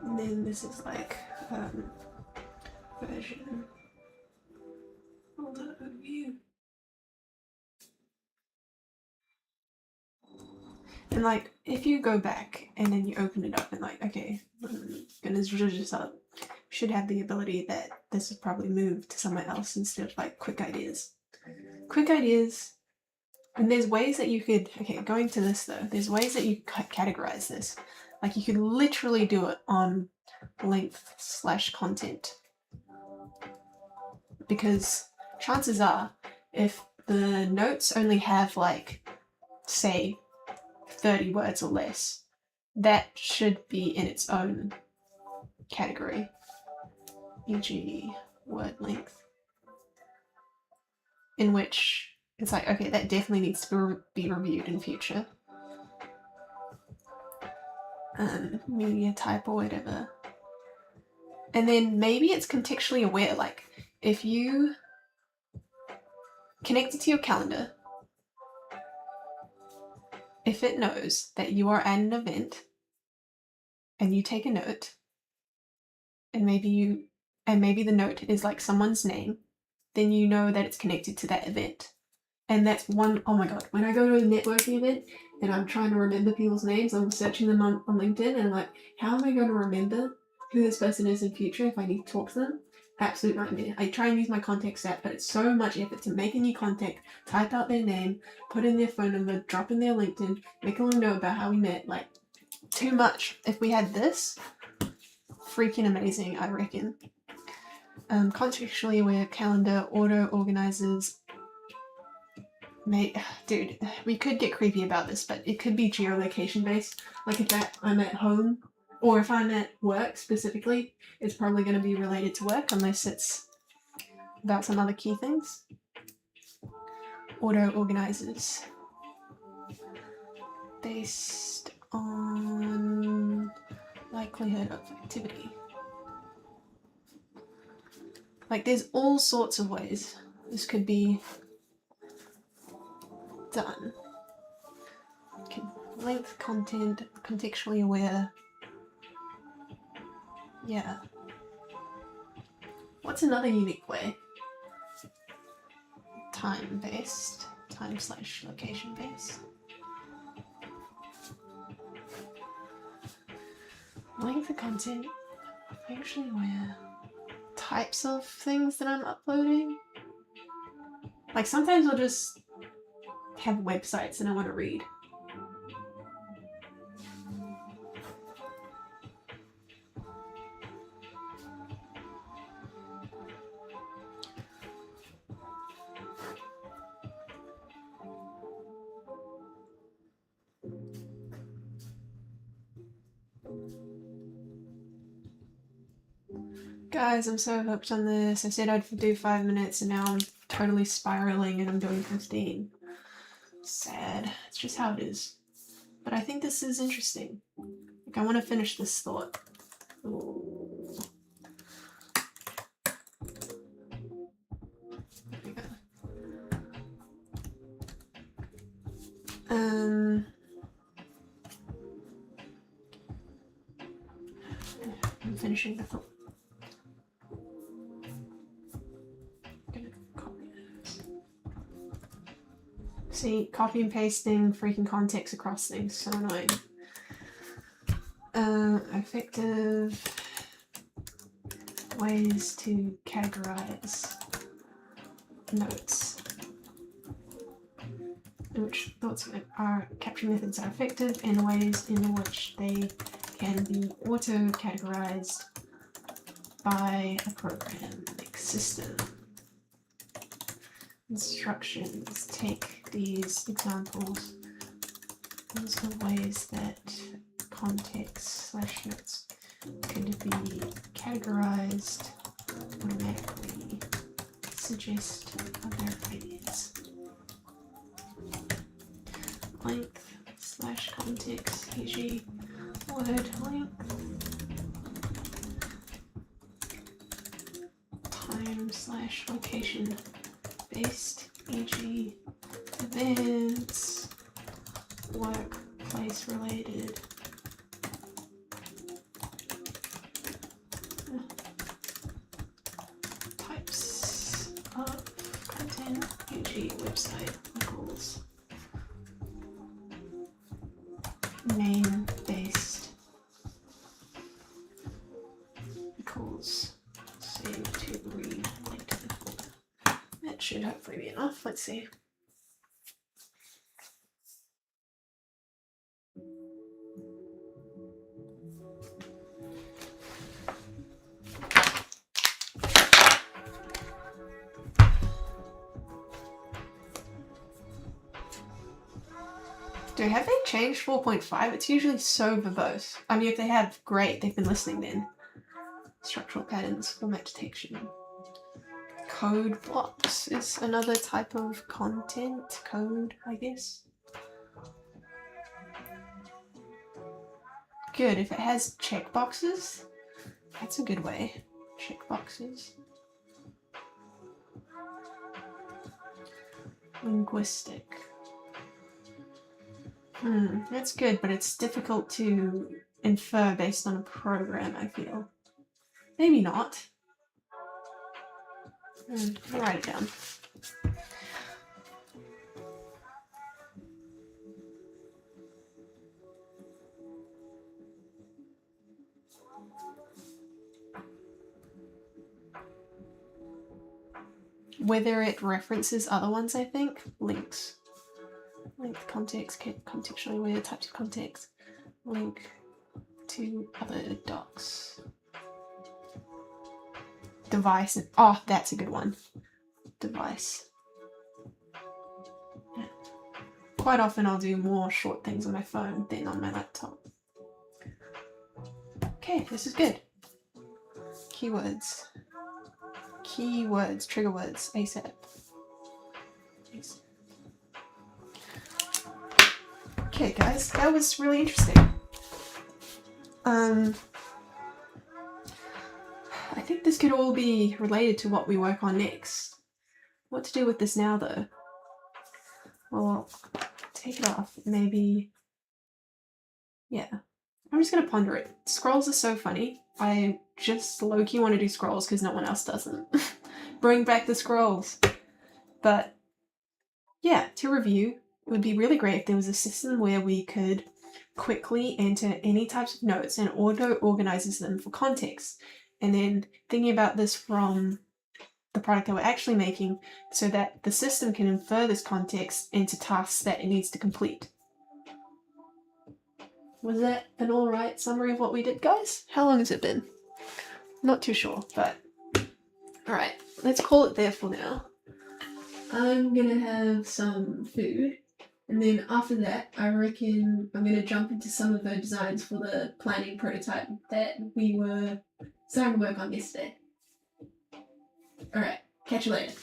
And then this is like version. Hold on, overview. And like if you go back and then you open it up and like, okay, I'm gonna zhuzh this up, should have the ability that this is probably moved to somewhere else instead of like quick ideas. Quick ideas, and there's ways that you could, okay, going to this though, there's ways that you categorize this. Like you could literally do it on length/content. Because chances are, if the notes only have like, say, 30 words or less, that should be in its own category, e.g. word length, in which it's like, okay, that definitely needs to be reviewed in future. Media type or whatever. And then maybe it's contextually aware, like if you connect it to your calendar, if it knows that you are at an event and you take a note, and maybe the note is like someone's name, then you know that it's connected to that event. And that's one, oh my god, when I go to a networking event and I'm trying to remember people's names, I'm searching them on LinkedIn and I'm like, how am I going to remember who this person is in future if I need to talk to them? Absolute nightmare. I try and use my contacts app, but it's so much effort to make a new contact, type out their name, put in their phone number, drop in their LinkedIn, make a little note about how we met. Like, too much. If we had this, freaking amazing, I reckon. Contextually aware calendar, auto organizers. Mate, dude, we could get creepy about this, but it could be geolocation based. Like if I'm at home, or if I'm at work specifically, it's probably going to be related to work unless it's about some other key things. Auto organizers. Based on likelihood of activity. Like there's all sorts of ways this could be done. Length, content, contextually aware. Yeah. What's another unique way? Time-based. Time/location based. Length of content. Contextually aware. Types of things that I'm uploading. Like sometimes I'll just have websites and I want to read. Guys, I'm so hooked on this. I said I'd do 5 minutes and now I'm totally spiraling and I'm doing 15. Sad. It's just how it is. But I think this is interesting. Like, I want to finish this thought. Ooh. There we go. I'm finishing the thought. See, copy and pasting freaking context across things, so annoying. Effective ways to categorize notes. which thoughts are capture methods are effective and ways in which they can be auto-categorized by a program like system. Instructions. Take these examples. These are ways that context/notes could be categorized automatically. Suggest other ideas. Length/context, e.g. word length. Time/location based, e.g. events, workplace related. Types of content, e.g. website equals name based equals save to read link to the folder. That should hopefully be enough. Let's see. Dude, have they changed 4.5? It's usually so verbose. I mean, if they have, great. They've been listening then. Structural patterns, format detection. Code blocks is another type of content. Code, I guess. Good. If it has checkboxes, that's a good way. Checkboxes. Linguistic. That's good, but it's difficult to infer based on a program, I feel. Maybe not. I'll write it down. Whether it references other ones, I think. Links. Link context, contextually aware types of context. Link to other docs. Device. Oh, that's a good one. Device. Yeah. Quite often I'll do more short things on my phone than on my laptop. Okay, this is good. Keywords. Keywords, trigger words, ASAP. Okay, guys, that was really interesting. I think this could all be related to what we work on next. What to do with this now, though? Well, take it off. Maybe. Yeah. I'm just gonna ponder it. Scrolls are so funny. I just low-key want to do scrolls because no one else does them. Bring back the scrolls. But yeah, to review, it would be really great if there was a system where we could quickly enter any types of notes and auto-organizes them for context. And then thinking about this from the product that we're actually making so that the system can infer this context into tasks that it needs to complete. Was that an alright summary of what we did, guys? How long has it been? Not too sure, but alright, let's call it there for now. I'm gonna have some food, and then after that, I reckon I'm gonna jump into some of the designs for the planning prototype that we were starting to work on yesterday. Alright, catch you later.